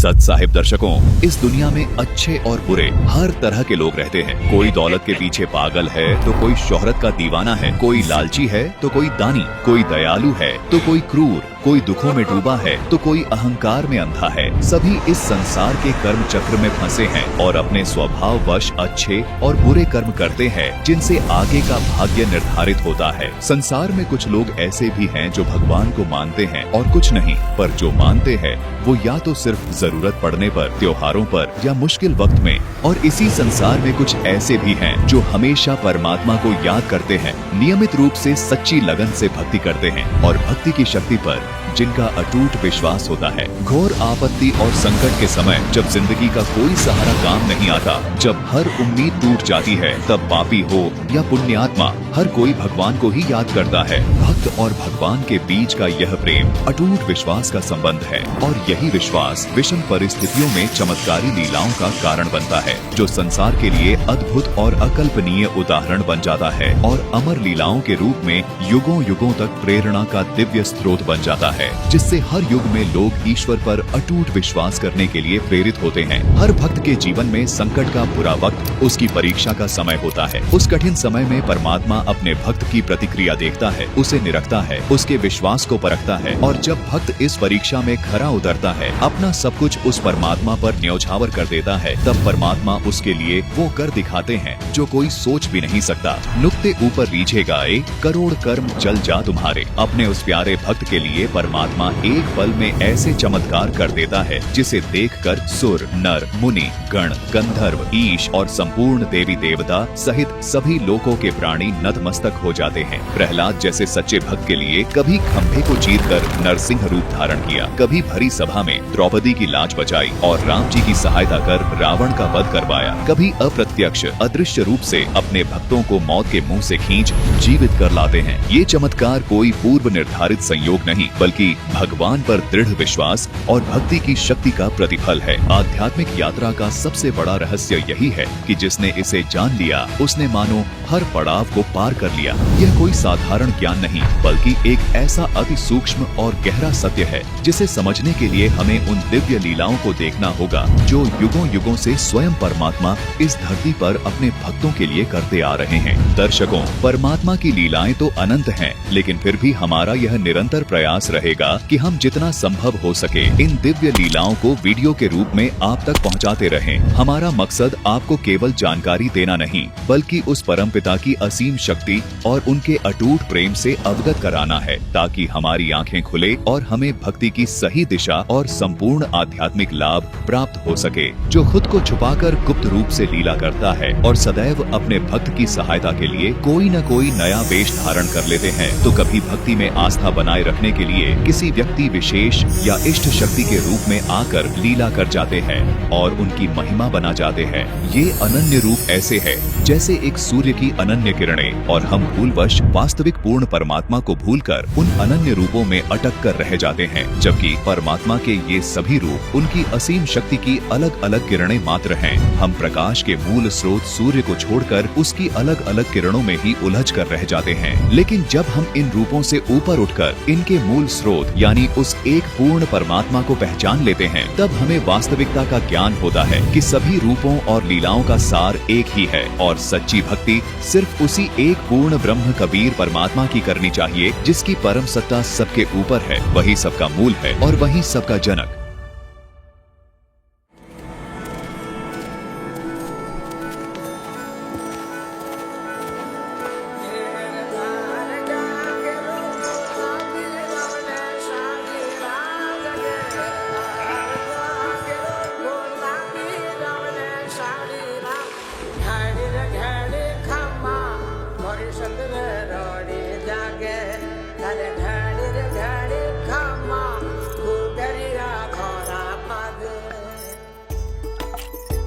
सच साहिब दर्शकों, इस दुनिया में अच्छे और बुरे हर तरह के लोग रहते हैं। कोई दौलत के पीछे पागल है तो कोई शोहरत का दीवाना है, कोई लालची है तो कोई दानी, कोई दयालु है तो कोई क्रूर, कोई दुखों में डूबा है तो कोई अहंकार में अंधा है। सभी इस संसार के कर्म चक्र में फंसे हैं और अपने स्वभाववश अच्छे और बुरे कर्म करते हैं, जिनसे आगे का भाग्य निर्धारित होता है। संसार में कुछ लोग ऐसे भी हैं जो भगवान को मानते हैं और कुछ नहीं, पर जो मानते हैं वो या तो सिर्फ जरूरत पड़ने पर, त्योहारों पर या मुश्किल वक्त में। और इसी संसार में कुछ ऐसे भी हैं जो हमेशा परमात्मा को याद करते हैं, नियमित रूप से सच्ची लगन से भक्ति करते हैं और भक्ति की शक्ति पर जिनका अटूट विश्वास होता है। घोर आपत्ति और संकट के समय जब जिंदगी का कोई सहारा काम नहीं आता, जब हर उम्मीद टूट जाती है, तब पापी हो या पुण्यात्मा हर कोई भगवान को ही याद करता है। भक्त और भगवान के बीच का यह प्रेम अटूट विश्वास का संबंध है और यही विश्वास विषम परिस्थितियों में चमत्कारी लीलाओं का कारण बनता है, जो संसार के लिए अद्भुत और अकल्पनीय उदाहरण बन जाता है और अमर लीलाओं के रूप में युगों युगों तक प्रेरणा का दिव्य स्रोत बन जाता है, जिससे हर युग में लोग ईश्वर पर अटूट विश्वास करने के लिए प्रेरित होते हैं। हर भक्त के जीवन में संकट का बुरा वक्त उसकी परीक्षा का समय होता है। उस कठिन समय में परमात्मा अपने भक्त की प्रतिक्रिया देखता है, उसे निरखता है, उसके विश्वास को परखता है और जब भक्त इस परीक्षा में खरा उतरता है, अपना सब कुछ उस परमात्मा पर न्यौछावर कर देता है, तब परमात्मा उसके लिए वो कर दिखाते हैं जो कोई सोच भी नहीं सकता। नुक्ते ऊपर रीझे गाए, करोड़ कर्म चल जा तुम्हारे। अपने उस प्यारे भक्त के लिए परमात्मा एक पल में ऐसे चमत्कार कर देता है जिसे देखकर सुर, नर, मुनि, गण, गंधर्व, ईश और संपूर्ण देवी देवता सहित सभी लोकों के प्राणी नतमस्तक हो जाते हैं। प्रहलाद जैसे सच्चे भक्त के लिए कभी खंभे को चीरकर नरसिंह रूप धारण किया, कभी भरी सभा में द्रौपदी की लाज बचाई और राम जी की सहायता कर रावण का वध करवाया, कभी अप्रत्यक्ष अदृश्य रूप से अपने भक्तों को मौत के मुंह से खींच जीवित कर लाते हैं। ये चमत्कार कोई पूर्व निर्धारित संयोग नहीं, बल्कि भगवान पर दृढ़ विश्वास और भक्ति की शक्ति का प्रतिफल है। आध्यात्मिक यात्रा का सबसे बड़ा रहस्य यही है कि जिसने इसे जान लिया, उसने मानो हर पड़ाव को पार कर लिया। यह कोई साधारण ज्ञान नहीं, बल्कि एक ऐसा अति सूक्ष्म और गहरा सत्य है जिसे समझने के लिए हमें उन दिव्य लीलाओं को देखना होगा जो युगों युगों से स्वयं परमात्मा इस धरती पर अपने भक्तों के लिए करते आ रहे हैं। दर्शकों, परमात्मा की लीलाएं तो अनंत हैं, लेकिन फिर भी हमारा यह निरंतर प्रयास रहेगा कि हम जितना संभव हो सके इन दिव्य लीलाओं को वीडियो के रूप में आप तक पहुंचाते रहें। हमारा मकसद आपको केवल जानकारी देना नहीं, बल्कि उस परमपिता की असीम शक्ति और उनके अटूट प्रेम से अवगत कराना है, ताकि हमारी आंखें खुले और हमें भक्ति की सही दिशा और संपूर्ण आध्यात्मिक लाभ प्राप्त हो सके। जो खुद को छुपाकर गुप्त रूप से लीला करता है और सदैव अपने भक्त की सहायता के लिए कोई न कोई नया वेश धारण कर लेते हैं, तो कभी भक्ति में आस्था बनाए रखने के लिए किसी व्यक्ति विशेष या इष्ट शक्ति के रूप में आकर लीला कर जाते हैं और उनकी महिमा बना जाते हैं। ये अनन्य रूप ऐसे है जैसे एक सूर्य की अनन्य किरणें, और हम भूलवश वास्तविक पूर्ण परमात्मा को भूलकर उन अनन्य रूपों में अटक कर रह जाते हैं, जबकि परमात्मा के ये सभी रूप उनकी असीम शक्ति की अलग अलग किरणें मात्र हैं। हम प्रकाश के मूल स्रोत सूर्य को छोड़कर उसकी अलग अलग किरणों में ही उलझ कर रह जाते हैं। लेकिन जब हम इन रूपों से ऊपर उठकर इनके मूल स्रोत यानी उस एक पूर्ण परमात्मा को पहचान लेते हैं, तब हमें वास्तविकता का ज्ञान होता है कि सभी रूपों और लीलाओं का सार एक ही है और सच्ची भक्ति सिर्फ उसी एक पूर्ण ब्रह्म कबीर परमात्मा की करनी चाहिए, जिसकी परम सत्ता सबके ऊपर है, वही सबका मूल है और वही सबका जनक।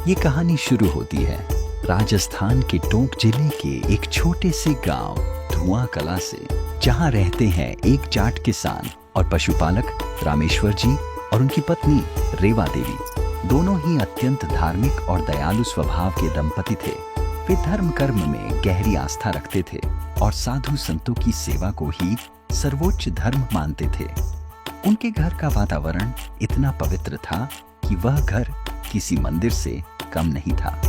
ये कहानी शुरू होती है राजस्थान के टोंक जिले के एक छोटे से गांव धुआं कला से, जहां रहते हैं एक जाट किसान और पशुपालक रामेश्वर जी और उनकी पत्नी रेवा देवी। दोनों ही अत्यंत धार्मिक और दयालु स्वभाव के दंपति थे। वे धर्म कर्म में गहरी आस्था रखते थे और साधु संतों की सेवा को ही सर्वोच्च धर्म मानते थे। उनके घर का वातावरण इतना पवित्र था कि वह घर किसी मंदिर से कम नहीं था।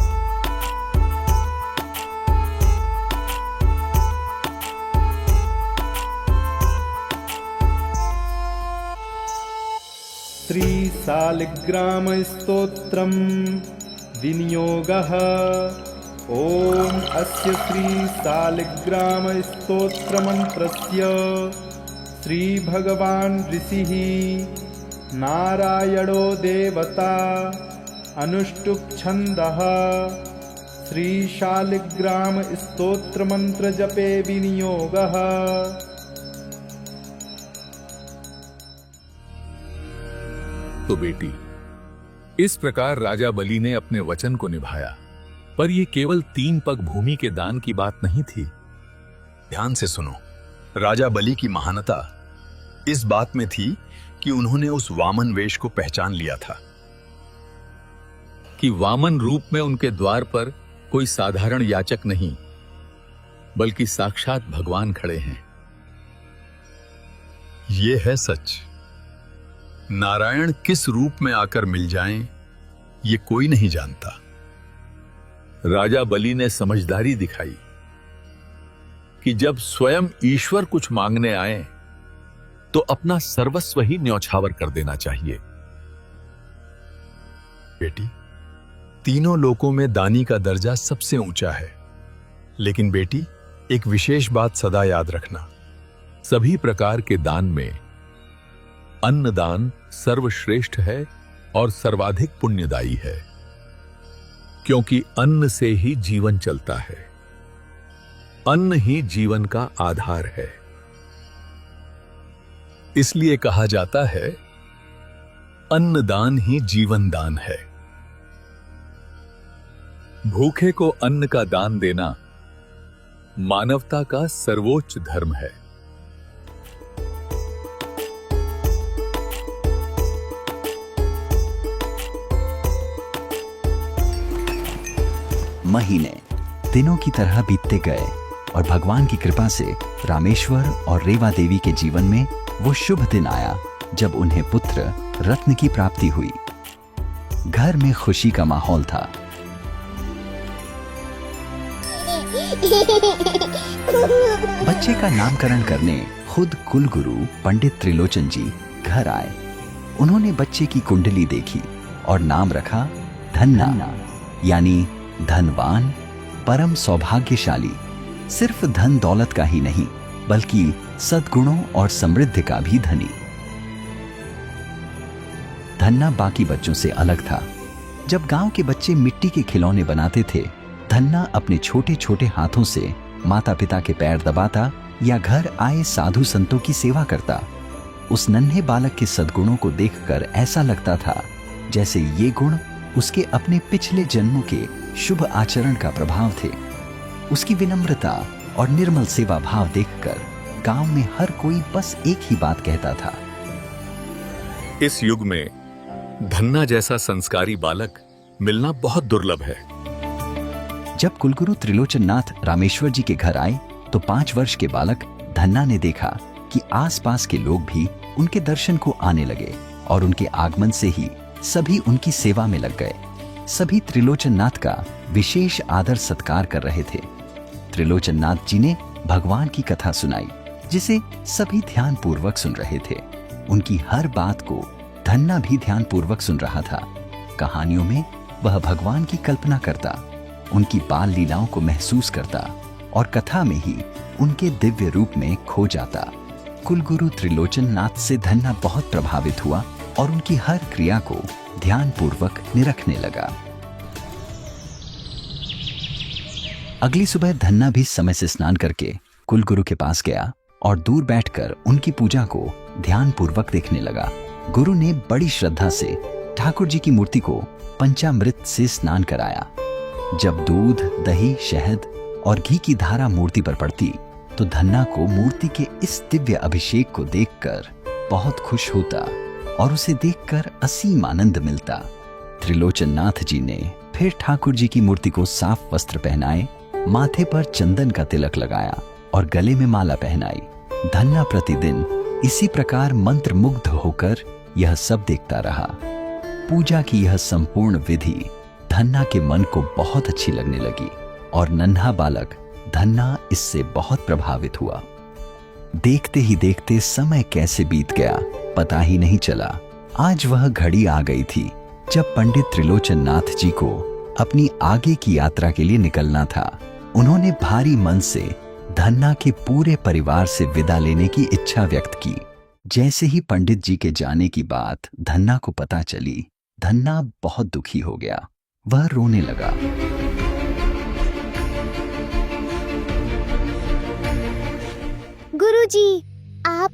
श्रीशालिग्रामस्तोत्रं विनियोगः। ॐ अस्य श्रीशालिग्रामस्तोत्रमन्त्रस्य श्रीभगवान् ऋषिः नारायणो देवता अनुष्टुप् छन्दः। श्रीशालिग्रामस्तोत्रमन्त्रजपे विनियोगः। तो बेटी, इस प्रकार राजा बलि ने अपने वचन को निभाया। पर यह केवल 3 पग भूमि के दान की बात नहीं थी। ध्यान से सुनो। राजा बलि की महानता इस बात में थी कि उन्होंने उस वामन वेश को पहचान लिया था कि वामन रूप में उनके द्वार पर कोई साधारण याचक नहीं, बल्कि साक्षात भगवान खड़े हैं। ये है सच। नारायण किस रूप में आकर मिल जाएं, ये कोई नहीं जानता। राजा बलि ने समझदारी दिखाई कि जब स्वयं ईश्वर कुछ मांगने आए तो अपना सर्वस्व ही न्यौछावर कर देना चाहिए। बेटी, तीनों लोकों में दानी का दर्जा सबसे ऊंचा है। लेकिन बेटी, एक विशेष बात सदा याद रखना। सभी प्रकार के दान में अन्नदान सर्वश्रेष्ठ है और सर्वाधिक पुण्यदायी है, क्योंकि अन्न से ही जीवन चलता है। अन्न ही जीवन का आधार है। इसलिए कहा जाता है, अन्नदान ही जीवन दान है। भूखे को अन्न का दान देना मानवता का सर्वोच्च धर्म है। महीने दिनों की तरह बीतते गए और भगवान की कृपा से रामेश्वर और रेवा देवी के जीवन में वो शुभ दिन आया जब उन्हें पुत्र रत्न की प्राप्ति हुई। घर में खुशी का माहौल था। बच्चे का नामकरण करने खुद कुलगुरु पंडित त्रिलोचन जी घर आए। उन्होंने बच्चे की कुंडली देखी और नाम रखा धन्ना, यानी धनवान, परम सौभाग्यशाली। सिर्फ धन दौलत का ही नहीं, बल्कि सद्गुणों और समृद्धि का भी धनी। धन्ना बाकी बच्चों से अलग था। जब गांव के बच्चे मिट्टी के खिलौने बनाते थे, धन्ना अपने छोटे छोटे हाथों से माता पिता के पैर दबाता या घर आए साधु संतों की सेवा करता। उस नन्हे बालक के सद्गुणों को देखकर ऐसा लगता था जैसे ये गुण उसके अपने पिछले जन्मों के शुभ आचरण का प्रभाव थे। उसकी विनम्रता और निर्मल सेवा भाव देखकर गांव में हर कोई बस एक ही बात कहता था, इस युग में धन्ना जैसा संस्कारी बालक मिलना बहुत दुर्लभ है। जब कुलगुरु त्रिलोचन नाथ रामेश्वर जी के घर आए तो 5 वर्ष के बालक धन्ना ने देखा कि आसपास के लोग भी उनके दर्शन को आने लगे और उनके आगमन से ही सभी उनकी सेवा में लग गए। सभी त्रिलोचन नाथ का विशेष आदर सत्कार कर रहे थे। त्रिलोचन नाथ जी ने भगवान की कथा सुनाई, जिसे सभी ध्यान पूर्वक सुन रहे थे। उनकी हर बात को धन्ना भी ध्यान पूर्वक सुन रहा था। कहानियों में वह भगवान की कल्पना करता, उनकी बाल लीलाओं को महसूस करता और कथा में ही उनके दिव्य रूप में खो जाता। कुलगुरु त्रिलोचन नाथ से धन्ना बहुत प्रभावित हुआ और उनकी हर क्रिया को ध्यान पूर्वक निरखने लगा। अगली सुबह धन्ना भी समय से स्नान करके कुलगुरु के पास गया और दूर बैठकर उनकी पूजा को ध्यान पूर्वक देखने लगा। गुरु ने बड़ी श्रद्धा से ठाकुर जी की मूर्ति को पंचामृत से स्नान कराया। जब दूध, दही, शहद और घी की धारा मूर्ति पर पड़ती तो धन्ना को मूर्ति के इस दिव्य अभिषेक को देखकर बहुत खुश होता और उसे देखकर असीम आनंद मिलता। त्रिलोचन नाथ जी ने फिर ठाकुर जी की मूर्ति को साफ वस्त्र पहनाए, माथे पर चंदन का तिलक लगाया और गले में माला पहनाई। धन्ना प्रतिदिन इसी प्रकार मंत्र मुग्ध होकर यह सब देखता रहा। पूजा की यह संपूर्ण विधि धन्ना के मन को बहुत अच्छी लगने लगी और नन्हा बालक धन्ना इससे बहुत प्रभावित हुआ। देखते ही देखते समय कैसे बीत गया पता ही नहीं चला। आज वह घड़ी आ गई थी जब पंडित त्रिलोचन नाथ जी को अपनी आगे की यात्रा के लिए निकलना था। उन्होंने भारी मन से धन्ना के पूरे परिवार से विदा लेने की इच्छा व्यक्त की। जैसे ही पंडित जी के जाने की बात धन्ना को पता चली, धन्ना बहुत दुखी हो गया। वह रोने लगा। गुरुजी, आप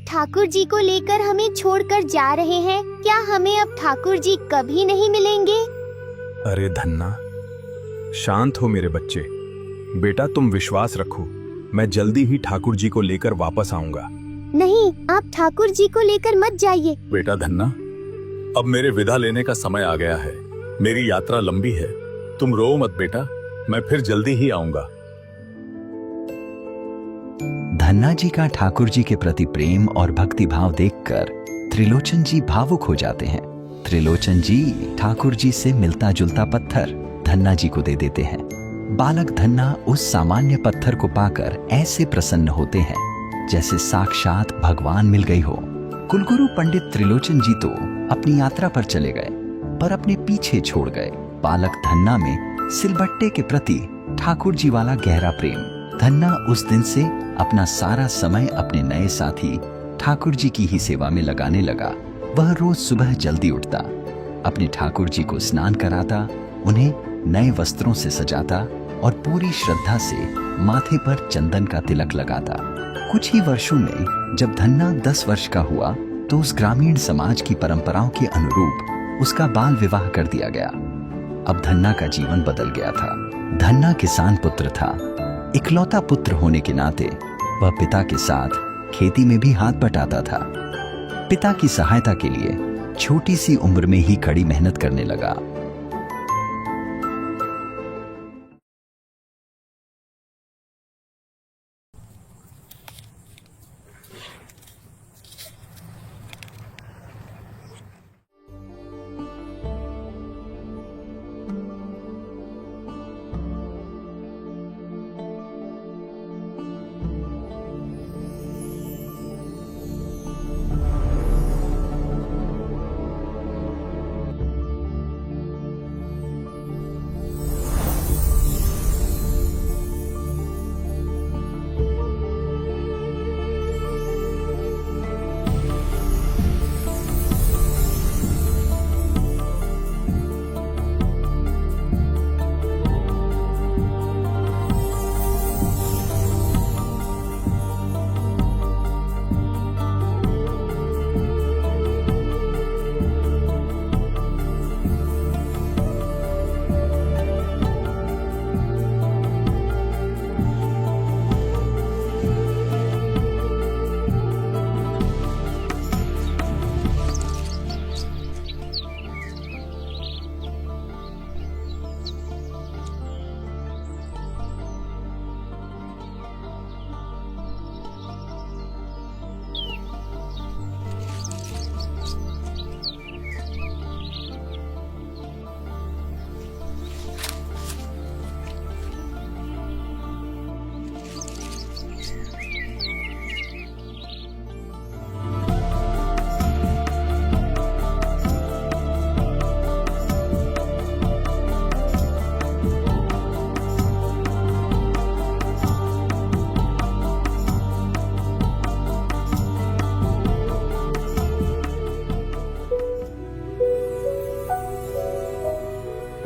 ठाकुर जी को लेकर हमें छोड़कर जा रहे हैं। क्या हमें अब ठाकुर जी कभी नहीं मिलेंगे? अरे धन्ना, शांत हो मेरे बच्चे। बेटा तुम विश्वास रखो, मैं जल्दी ही ठाकुर जी को लेकर वापस आऊंगा। नहीं, आप ठाकुर जी को लेकर मत जाइए। बेटा धन्ना, अब मेरे विदा लेने का समय आ गया है। मेरी यात्रा लंबी है, तुम रो मत बेटा, मैं फिर जल्दी ही आऊंगा। धन्ना जी का ठाकुर जी के प्रति प्रेम और भक्ति भाव देखकर त्रिलोचन जी भावुक हो जाते हैं। त्रिलोचन जी ठाकुर जी से मिलता जुलता पत्थर धन्ना जी को दे देते हैं। बालक धन्ना उस सामान्य पत्थर को पाकर ऐसे प्रसन्न होते हैं जैसे साक्षात भगवान मिल गई हो। कुलगुरु पंडित त्रिलोचन जी तो अपनी यात्रा पर चले गए, पर अपने पीछे छोड़ गए बालक धन्ना में सिलबट्टे के प्रति ठाकुर जी वाला गहरा प्रेम। धन्ना उस दिन से अपना सारा समय अपने नए साथी ठाकुर जी की ही सेवा में लगाने लगा। वह रोज सुबह जल्दी उठता, अपने ठाकुर जी को स्नान कराता, उन्हें नए वस्त्रों से सजाता और पूरी श्रद्धा से माथे पर चंदन का तिलक लगाता। कुछ ही वर्षों में जब धन्ना 10 वर्ष का हुआ तो उस ग्रामीण समाज की परंपराओं के अनुरूप उसका बाल विवाह कर दिया गया। अब धन्ना का जीवन बदल गया था। धन्ना किसान पुत्र था। इकलौता पुत्र होने के नाते वह पिता के साथ खेती में भी हाथ बटाता था। पिता की सहायता के लिए छोटी सी उम्र में ही कड़ी मेहनत करने लगा।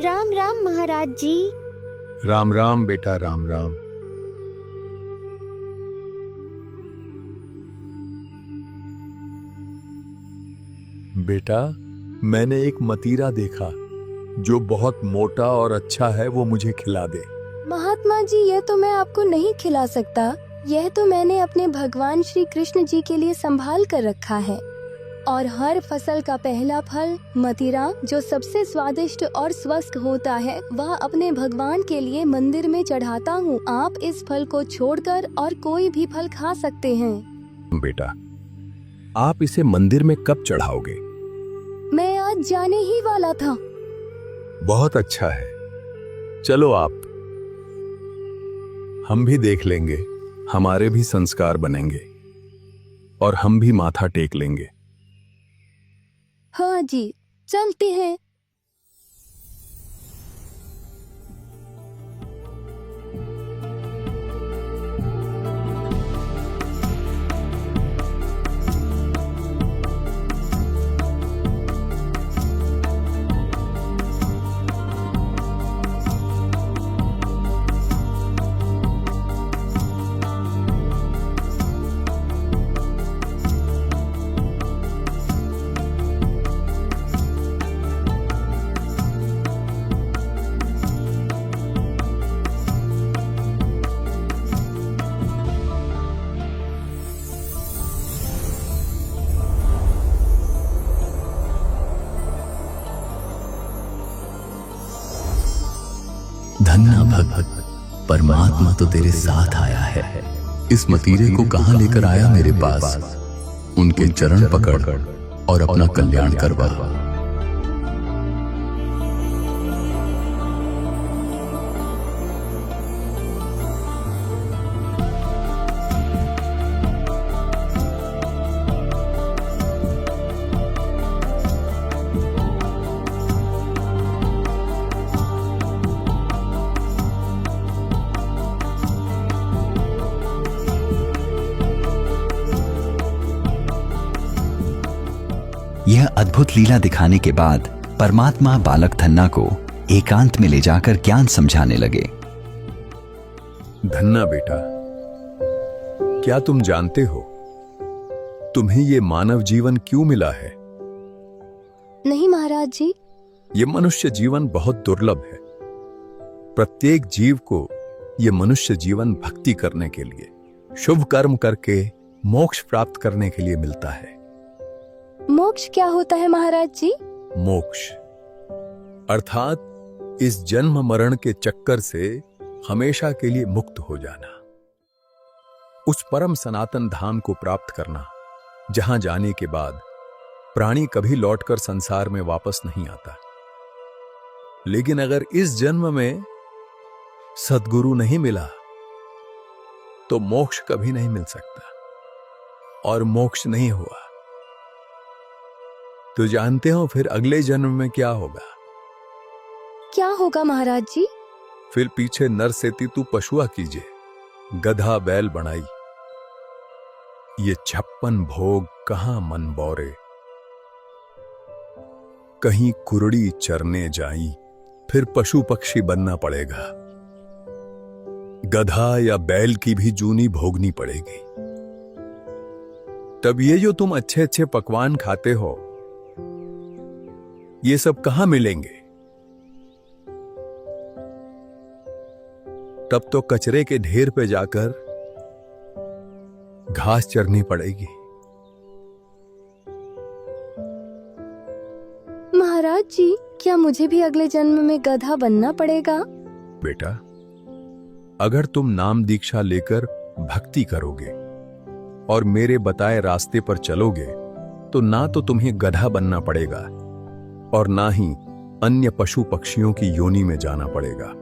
राम राम महाराज जी। राम राम बेटा, राम राम। बेटा, मैंने एक मतीरा देखा जो बहुत मोटा और अच्छा है, वो मुझे खिला दे। महात्मा जी, यह तो मैं आपको नहीं खिला सकता। यह तो मैंने अपने भगवान श्री कृष्ण जी के लिए संभाल कर रखा है। और हर फसल का पहला फल मतीरा, जो सबसे स्वादिष्ट और स्वस्थ होता है, वह अपने भगवान के लिए मंदिर में चढ़ाता हूँ। आप इस फल को छोड़कर और कोई भी फल खा सकते हैं। बेटा, आप इसे मंदिर में कब चढ़ाओगे? मैं आज जाने ही वाला था। बहुत अच्छा है, चलो आप, हम भी देख लेंगे, हमारे भी संस्कार बनेंगे और हम भी माथा टेक लेंगे। हाँ जी, चलते हैं। धन्ना भगत, परमात्मा तो तेरे साथ आया है। इस मतीरे को कहां लेकर आया मेरे पास। उनके चरण पकड़ और अपना कल्याण करवा। यह अद्भुत लीला दिखाने के बाद परमात्मा बालक धन्ना को एकांत में ले जाकर ज्ञान समझाने लगे। धन्ना बेटा, क्या तुम जानते हो तुम्हें ये मानव जीवन क्यों मिला है? नहीं महाराज जी। ये मनुष्य जीवन बहुत दुर्लभ है। प्रत्येक जीव को ये मनुष्य जीवन भक्ति करने के लिए, शुभ कर्म करके मोक्ष प्राप्त करने के लिए मिलता है। मोक्ष क्या होता है महाराज जी? मोक्ष अर्थात इस जन्म मरण के चक्कर से हमेशा के लिए मुक्त हो जाना, उस परम सनातन धाम को प्राप्त करना जहां जाने के बाद प्राणी कभी लौटकर संसार में वापस नहीं आता। लेकिन अगर इस जन्म में सद्गुरु नहीं मिला तो मोक्ष कभी नहीं मिल सकता, और मोक्ष नहीं हुआ तो जानते हो फिर अगले जन्म में क्या होगा? क्या होगा महाराज जी? फिर पीछे नर से तू पशुआ कीजिए, गधा बैल बनाई। ये 56 भोग कहां मन बौरे, कहीं कुरड़ी चरने जाई, फिर पशु पक्षी बनना पड़ेगा। गधा या बैल की भी जूनी भोगनी पड़ेगी। तब ये जो तुम अच्छे अच्छे पकवान खाते हो, ये सब कहां मिलेंगे? तब तो कचरे के ढेर पे जाकर घास चरनी पड़ेगी। महाराज जी, क्या मुझे भी अगले जन्म में गधा बनना पड़ेगा? बेटा, अगर तुम नाम दीक्षा लेकर भक्ति करोगे और मेरे बताए रास्ते पर चलोगे तो ना तो तुम्हें गधा बनना पड़ेगा और ना ही अन्य पशु पक्षियों की योनि में जाना पड़ेगा।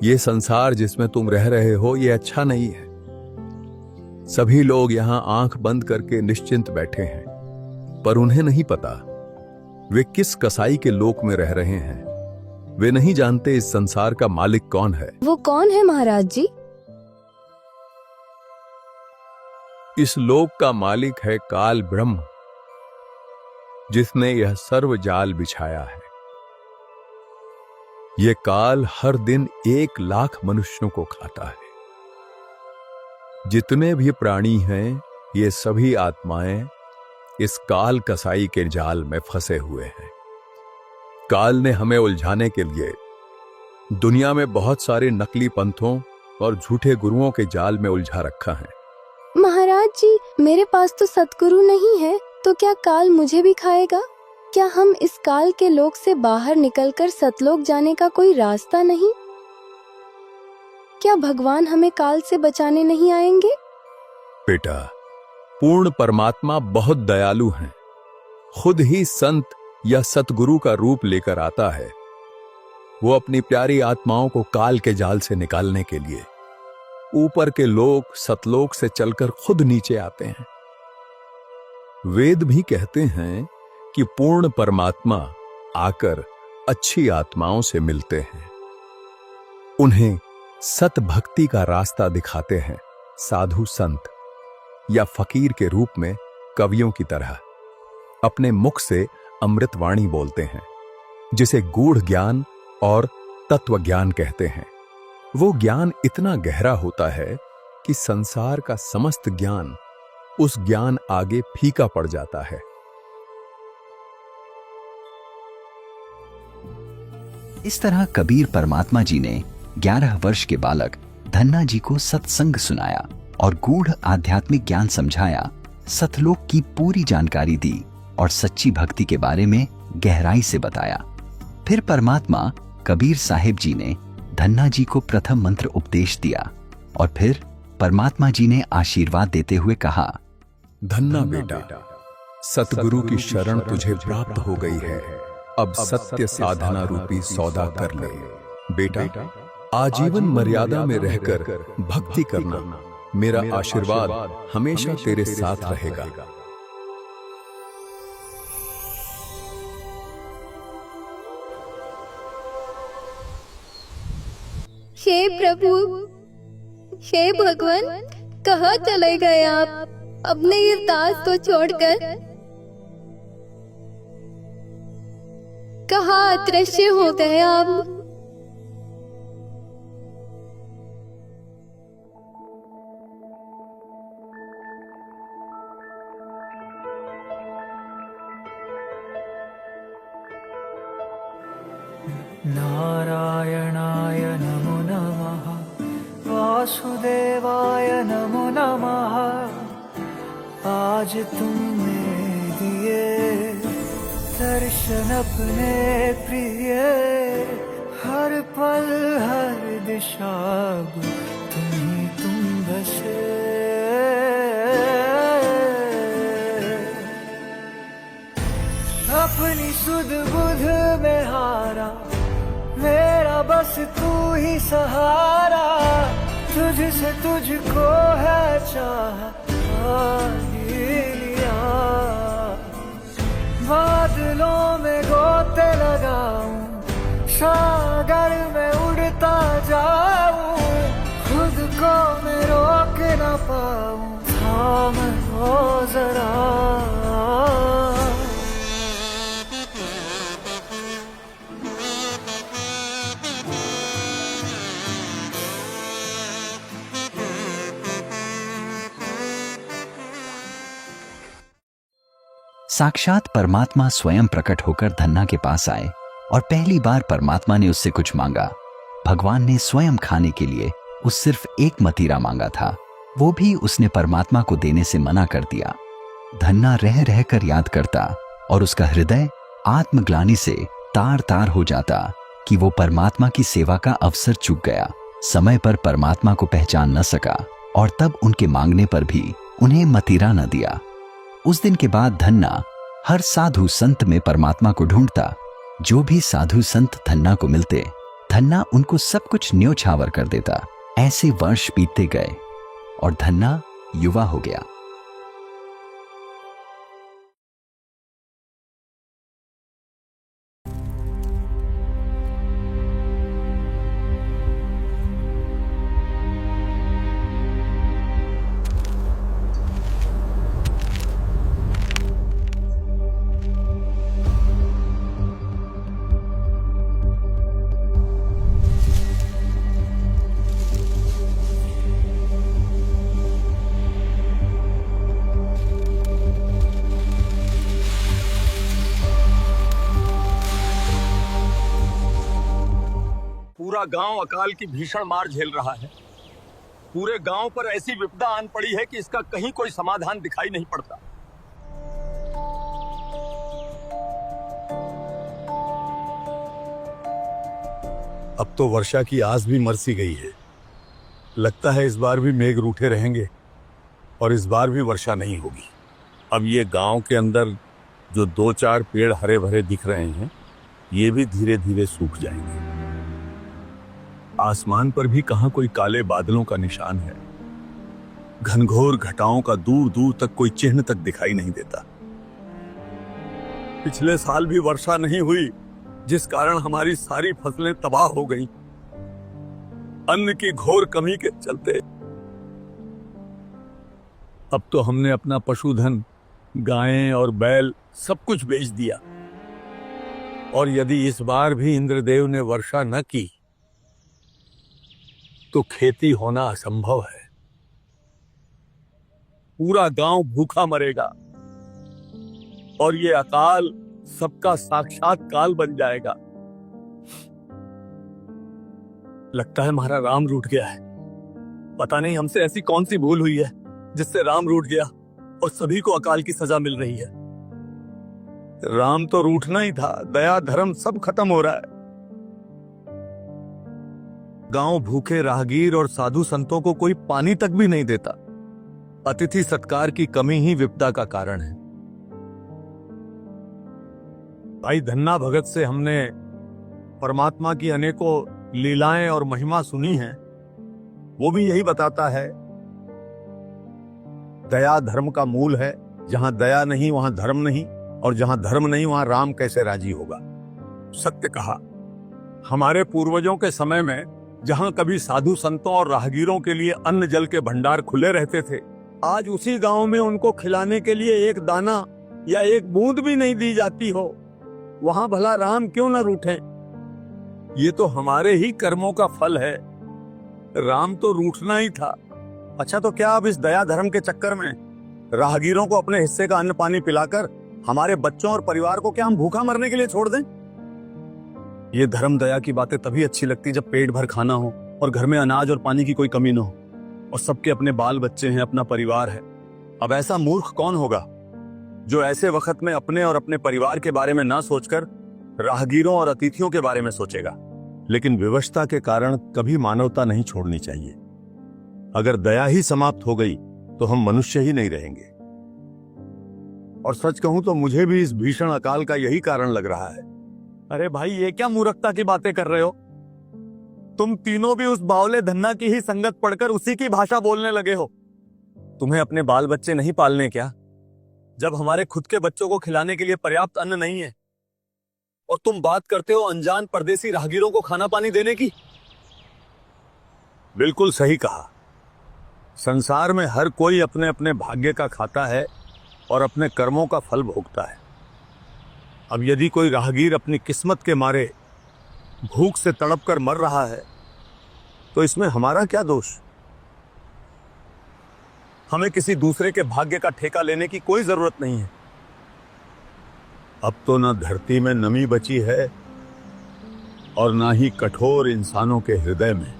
ये संसार जिसमें तुम रह रहे हो ये अच्छा नहीं है। सभी लोग यहां आंख बंद करके निश्चिंत बैठे हैं, पर उन्हें नहीं पता वे किस कसाई के लोक में रह रहे हैं। वे नहीं जानते इस संसार का मालिक कौन है। वो कौन है महाराज जी? इस लोक का मालिक है काल ब्रह्म, जिसने यह सर्व जाल बिछाया है। यह काल हर दिन 1 लाख मनुष्यों को खाता है। जितने भी प्राणी हैं, ये सभी आत्माएं इस काल कसाई के जाल में फंसे हुए हैं। काल ने हमें उलझाने के लिए दुनिया में बहुत सारे नकली पंथों और झूठे गुरुओं के जाल में उलझा रखा है। महाराज जी, मेरे पास तो सतगुरु नहीं है, तो क्या काल मुझे भी खाएगा? क्या हम इस काल के लोक से बाहर निकलकर सतलोक जाने का कोई रास्ता नहीं? क्या भगवान हमें काल से बचाने नहीं आएंगे? बेटा, पूर्ण परमात्मा बहुत दयालु हैं। खुद ही संत या सतगुरु का रूप लेकर आता है, वो अपनी प्यारी आत्माओं को काल के जाल से निकालने के लिए ऊपर के लोक सतलोक से चलकर खुद नीचे आते हैं। वेद भी कहते हैं कि पूर्ण परमात्मा आकर अच्छी आत्माओं से मिलते हैं, उन्हें सत भक्ति का रास्ता दिखाते हैं साधु संत या फकीर के रूप में कवियों की तरह अपने मुख से अमृतवाणी बोलते हैं, जिसे गूढ़ ज्ञान और तत्व ज्ञान कहते हैं। वो ज्ञान इतना गहरा होता है कि संसार का समस्त ज्ञान उस ज्ञान आगे फीका पड़ जाता है। इस तरह कबीर परमात्मा जी ने 11 वर्ष के बालक धन्ना जी को सत्संग सुनाया और गूढ़ आध्यात्मिक ज्ञान समझाया, सतलोक की पूरी जानकारी दी और सच्ची भक्ति के बारे में गहराई से बताया। फिर परमात्मा कबीर साहिब जी ने धन्ना जी को प्रथम मंत्र उपदेश दिया और फिर परमात्मा जी ने आशीर्वाद देते हुए कहा, धन्ना बेटा, सतगुरु की शरण तुझे प्राप्त हो गई है। अब सत्य साधना रूपी सौदा कर ले। बेटा, आजीवन मर्यादा में रहकर भक्ति करना, मेरा आशीर्वाद हमेशा तेरे साथ रहेगा। हे प्रभु, हे भगवान, कहाँ चले गए आप अपने इस दास को छोड़कर? कहाँ अदृश्य हो गए आप? नारायणाय नमो नमः, वासुदेवाय नमो नमः। आज तुमने दिए दर्शन अपने प्रिय, हर पल हर दिशा तुम बसे। अपनी सुध बुध में हारा, मेरा बस तू ही सहारा। तुझसे तुझको है चाह लिया, बादलों में गोते लगाऊं, सागर में उड़ता जाऊं, खुद को मैं रोक न पाऊं, थाम लो जरा। साक्षात परमात्मा स्वयं प्रकट होकर धन्ना के पास आए और पहली बार परमात्मा ने उससे कुछ मांगा। भगवान ने स्वयं खाने के लिए उस सिर्फ एक मतीरा मांगा था, वो भी उसने परमात्मा को देने से मना कर दिया। धन्ना रह रहकर याद करता और उसका हृदय आत्मग्लानि से तार तार हो जाता कि वो परमात्मा की सेवा का अवसर चूक गया, समय पर परमात्मा को पहचान न सका और तब उनके मांगने पर भी उन्हें मतीरा न दिया। उस दिन के बाद धन्ना हर साधु संत में परमात्मा को ढूंढता। जो भी साधु संत धन्ना को मिलते, धन्ना उनको सब कुछ न्योछावर कर देता। ऐसे वर्ष बीतते गए और धन्ना युवा हो गया। पूरा गांव अकाल की भीषण मार झेल रहा है। पूरे गांव पर ऐसी विपदा आन पड़ी है कि इसका कहीं कोई समाधान दिखाई नहीं पड़ता। अब तो वर्षा की आस भी मर सी गई है। लगता है इस बार भी मेघ रूठे रहेंगे और इस बार भी वर्षा नहीं होगी। अब ये गांव के अंदर जो 2-4 पेड़ हरे भरे दिख रहे हैं ये भी धीरे धीरे सूख जाएंगे। आसमान पर भी कहां कोई काले बादलों का निशान है। घनघोर घटाओं का दूर दूर तक कोई चिन्ह तक दिखाई नहीं देता। पिछले साल भी वर्षा नहीं हुई, जिस कारण हमारी सारी फसलें तबाह हो गईं। अन्न की घोर कमी के चलते अब तो हमने अपना पशुधन, गायें और बैल सब कुछ बेच दिया। और यदि इस बार भी इंद्रदेव ने वर्षा न की तो खेती होना असंभव है। पूरा गांव भूखा मरेगा और ये अकाल सबका साक्षात काल बन जाएगा। लगता है हमारा राम रूठ गया है। पता नहीं हमसे ऐसी कौन सी भूल हुई है जिससे राम रूठ गया और सभी को अकाल की सजा मिल रही है। राम तो रूठना ही था, दया धर्म सब खत्म हो रहा है। गांव भूखे राहगीर और साधु संतों को कोई पानी तक भी नहीं देता। अतिथि सत्कार की कमी ही विपदा का कारण है। भाई धन्ना भगत से हमने परमात्मा की अनेकों लीलाएं और महिमा सुनी है। वो भी यही बताता है, दया धर्म का मूल है। जहां दया नहीं वहां धर्म नहीं, और जहां धर्म नहीं वहां राम कैसे राजी होगा। सत्य कहा। हमारे पूर्वजों के समय में जहां कभी साधु संतों और राहगीरों के लिए अन्न जल के भंडार खुले रहते थे, आज उसी गांव में उनको खिलाने के लिए एक दाना या एक बूंद भी नहीं दी जाती हो। वहां भला राम क्यों न रूठे? ये तो हमारे ही कर्मों का फल है। राम तो रूठना ही था। अच्छा, तो क्या अब इस दया धर्म के चक्कर में राहगीरों को अपने हिस्से का अन्न पानी पिलाकर हमारे बच्चों और परिवार को क्या हम भूखा मरने के लिए छोड़ दें? ये धर्म दया की बातें तभी अच्छी लगती जब पेट भर खाना हो और घर में अनाज और पानी की कोई कमी न हो और सबके अपने बाल बच्चे हैं, अपना परिवार है। अब ऐसा मूर्ख कौन होगा जो ऐसे वक्त में अपने और अपने परिवार के बारे में ना सोचकर राहगीरों और अतिथियों के बारे में सोचेगा। लेकिन विवशता के कारण कभी मानवता नहीं छोड़नी चाहिए। अगर दया ही समाप्त हो गई तो हम मनुष्य ही नहीं रहेंगे। और सच कहूं तो मुझे भी इस भीषण अकाल का यही कारण लग रहा है। अरे भाई, ये क्या मूर्खता की बातें कर रहे हो? तुम तीनों भी उस बावले धन्ना की ही संगत पढ़कर उसी की भाषा बोलने लगे हो। तुम्हें अपने बाल बच्चे नहीं पालने क्या, जब हमारे खुद के बच्चों को खिलाने के लिए पर्याप्त अन्न नहीं है? और तुम बात करते हो अनजान परदेसी राहगीरों को खाना पानी देने की। बिल्कुल सही कहा। संसार में हर कोई अपने अपने भाग्य का खाता है और अपने कर्मों का फल भोगता है। अब यदि कोई राहगीर अपनी किस्मत के मारे भूख से तड़प कर मर रहा है तो इसमें हमारा क्या दोष? हमें किसी दूसरे के भाग्य का ठेका लेने की कोई जरूरत नहीं है। अब तो न धरती में नमी बची है और ना ही कठोर इंसानों के हृदय में।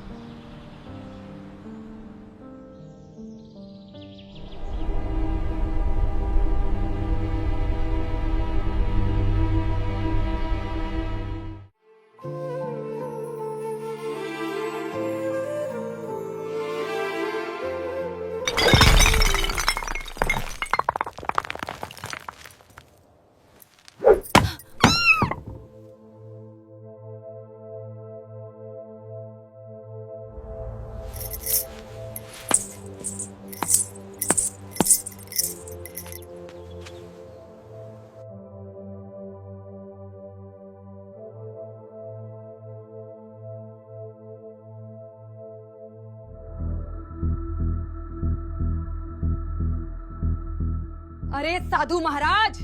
अरे साधु महाराज,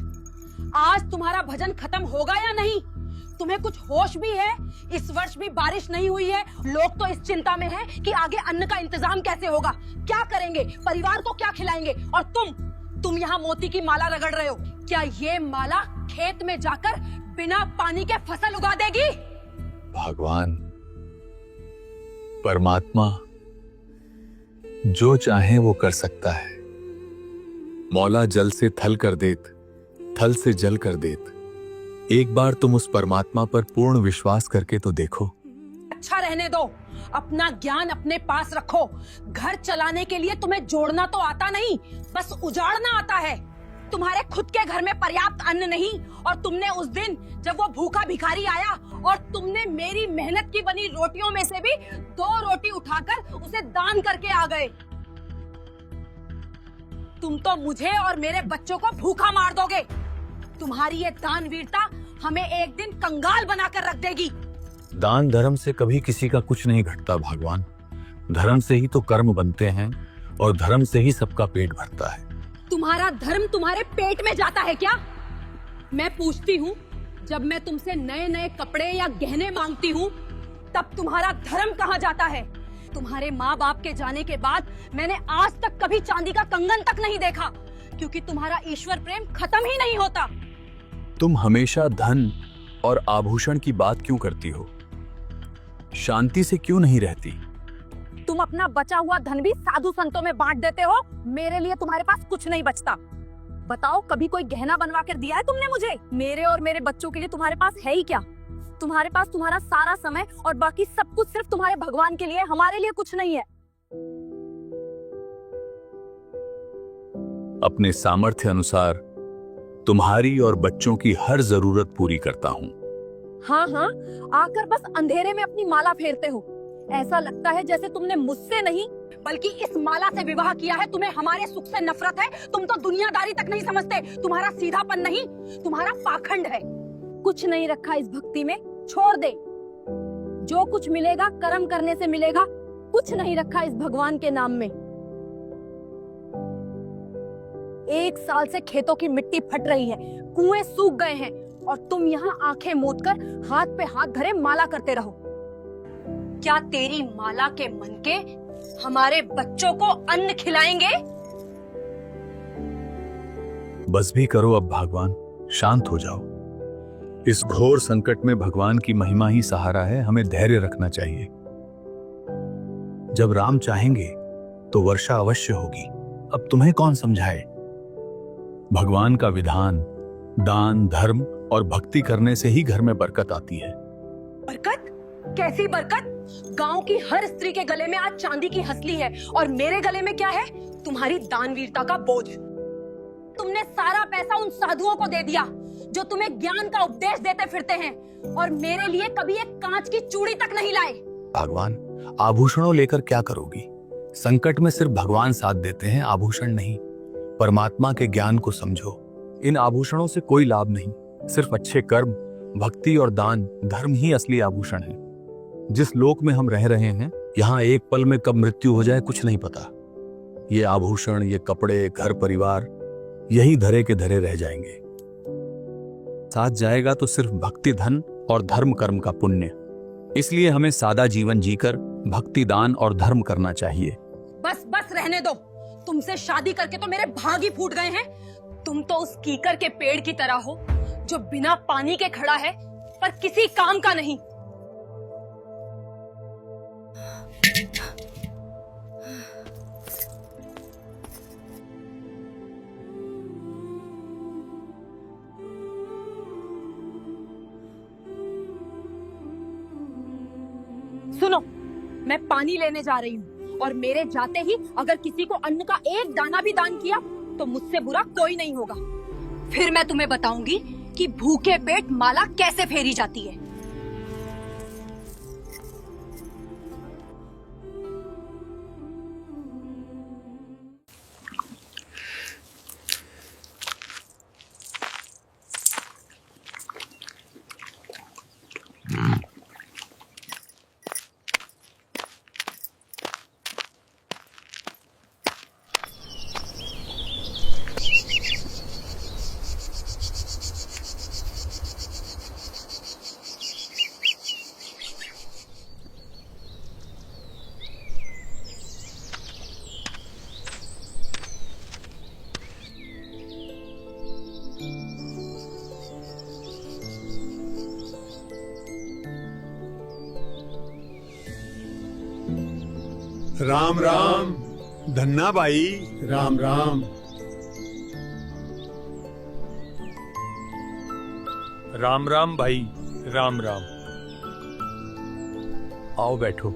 आज तुम्हारा भजन खत्म होगा या नहीं? तुम्हें कुछ होश भी है? इस वर्ष भी बारिश नहीं हुई है। लोग तो इस चिंता में हैं कि आगे अन्न का इंतजाम कैसे होगा, क्या करेंगे, परिवार को क्या खिलाएंगे। और तुम यहाँ मोती की माला रगड़ रहे हो। क्या ये माला खेत में जाकर बिना पानी के फसल उगा देगी? भगवान परमात्मा जो चाहे वो कर सकता है। मौला जल से थल कर देत, थल से जल कर देत। एक बार तुम उस परमात्मा पर पूर्ण विश्वास करके तो देखो। अच्छा रहने दो, अपना ज्ञान अपने पास रखो। घर चलाने के लिए तुम्हें जोड़ना तो आता नहीं, बस उजाड़ना आता है। तुम्हारे खुद के घर में पर्याप्त अन्न नहीं, और तुमने उस दिन जब वो भूखा भिखारी आया और तुमने मेरी मेहनत की बनी रोटियों में से भी 2 रोटी उठाकर उसे दान करके आ गए। तुम तो मुझे और मेरे बच्चों को भूखा मार दोगे। तुम्हारी ये दानवीरता हमें एक दिन कंगाल बनाकर रख देगी। दान धर्म से कभी किसी का कुछ नहीं घटता भगवान। धर्म से ही तो कर्म बनते हैं और धर्म से ही सबका पेट भरता है। तुम्हारा धर्म तुम्हारे पेट में जाता है क्या? मैं पूछती हूँ, जब मैं तुमसे नए नए कपड़े या गहने मांगती हूँ तब तुम्हारा धर्म कहाँ जाता है? तुम्हारे माँ बाप के जाने के बाद मैंने आज तक कभी चांदी का कंगन तक नहीं देखा, क्योंकि तुम्हारा ईश्वर प्रेम खत्म ही नहीं होता। तुम हमेशा धन और आभूषण की बात क्यों करती हो? शांति से क्यों नहीं रहती? तुम अपना बचा हुआ धन भी साधु संतों में बांट देते हो। मेरे लिए तुम्हारे पास कुछ नहीं बचता। बताओ, कभी कोई गहना बनवा कर दिया है तुमने मुझे? मेरे और मेरे बच्चों के लिए तुम्हारे पास है ही क्या? तुम्हारे पास तुम्हारा सारा समय और बाकी सब कुछ सिर्फ तुम्हारे भगवान के लिए, हमारे लिए कुछ नहीं है। अपने सामर्थ्य अनुसार तुम्हारी और बच्चों की हर जरूरत पूरी करता हूँ। हाँ हाँ, आकर बस अंधेरे में अपनी माला फेरते हो। ऐसा लगता है जैसे तुमने मुझसे नहीं बल्कि इस माला से विवाह किया है। तुम्हें हमारे सुख से नफरत है। तुम तो दुनियादारी तक नहीं समझते। तुम्हारा सीधापन नहीं, तुम्हारा पाखंड है। कुछ नहीं रखा इस भक्ति में, छोड़ दे। जो कुछ मिलेगा कर्म करने से मिलेगा। कुछ नहीं रखा इस भगवान के नाम में। 1 साल से खेतों की मिट्टी फट रही है, कुएं सूख गए हैं, और तुम यहाँ आंखें मूंदकर हाथ पे हाथ धरे माला करते रहो। क्या तेरी माला के मन के हमारे बच्चों को अन्न खिलाएंगे? बस भी करो अब भगवान, शांत हो जाओ। इस घोर संकट में भगवान की महिमा ही सहारा है। हमें धैर्य रखना चाहिए। जब राम चाहेंगे तो वर्षा अवश्य होगी। अब तुम्हें कौन समझाए? भगवान का विधान दान, धर्म और भक्ति करने से ही घर में बरकत आती है। बरकत? कैसी बरकत? गांव की हर स्त्री के गले में आज चांदी की हसली है, और मेरे गले में क्या है? तुम्हारी दानवीरता का बोझ। तुमने सारा पैसा उन साधुओं को दे दिया जो तुम्हें ज्ञान का उपदेश देते फिरते हैं, और मेरे लिए कभी एक कांच की चूड़ी तक नहीं लाए। भगवान, आभूषणों लेकर क्या करोगी? संकट में सिर्फ भगवान साथ देते हैं, आभूषण नहीं। परमात्मा के ज्ञान को समझो। इन आभूषणों से कोई लाभ नहीं। सिर्फ अच्छे कर्म, भक्ति और दान, धर्म ही असली आभूषण है। जिस लोक में हम रह रहे हैं, यहाँ एक पल में कब मृत्यु हो जाए कुछ नहीं पता। ये आभूषण, ये कपड़े, घर परिवार, यही धरे के धरे रह जाएंगे। साथ जाएगा तो सिर्फ भक्ति, धन और धर्म कर्म का पुण्य। इसलिए हमें सादा जीवन जीकर भक्ति, दान और धर्म करना चाहिए। बस बस रहने दो। तुमसे शादी करके तो मेरे भाग ही फूट गए हैं। तुम तो उस कीकर के पेड़ की तरह हो जो बिना पानी के खड़ा है पर किसी काम का नहीं। सुनो, मैं पानी लेने जा रही हूँ, और मेरे जाते ही अगर किसी को अन्न का एक दाना भी दान किया तो मुझसे बुरा कोई नहीं होगा। फिर मैं तुम्हें बताऊंगी कि भूखे पेट माला कैसे फेरी जाती है। राम राम। धन्ना बाई, राम राम। राम राम भाई, राम राम। आओ बैठो।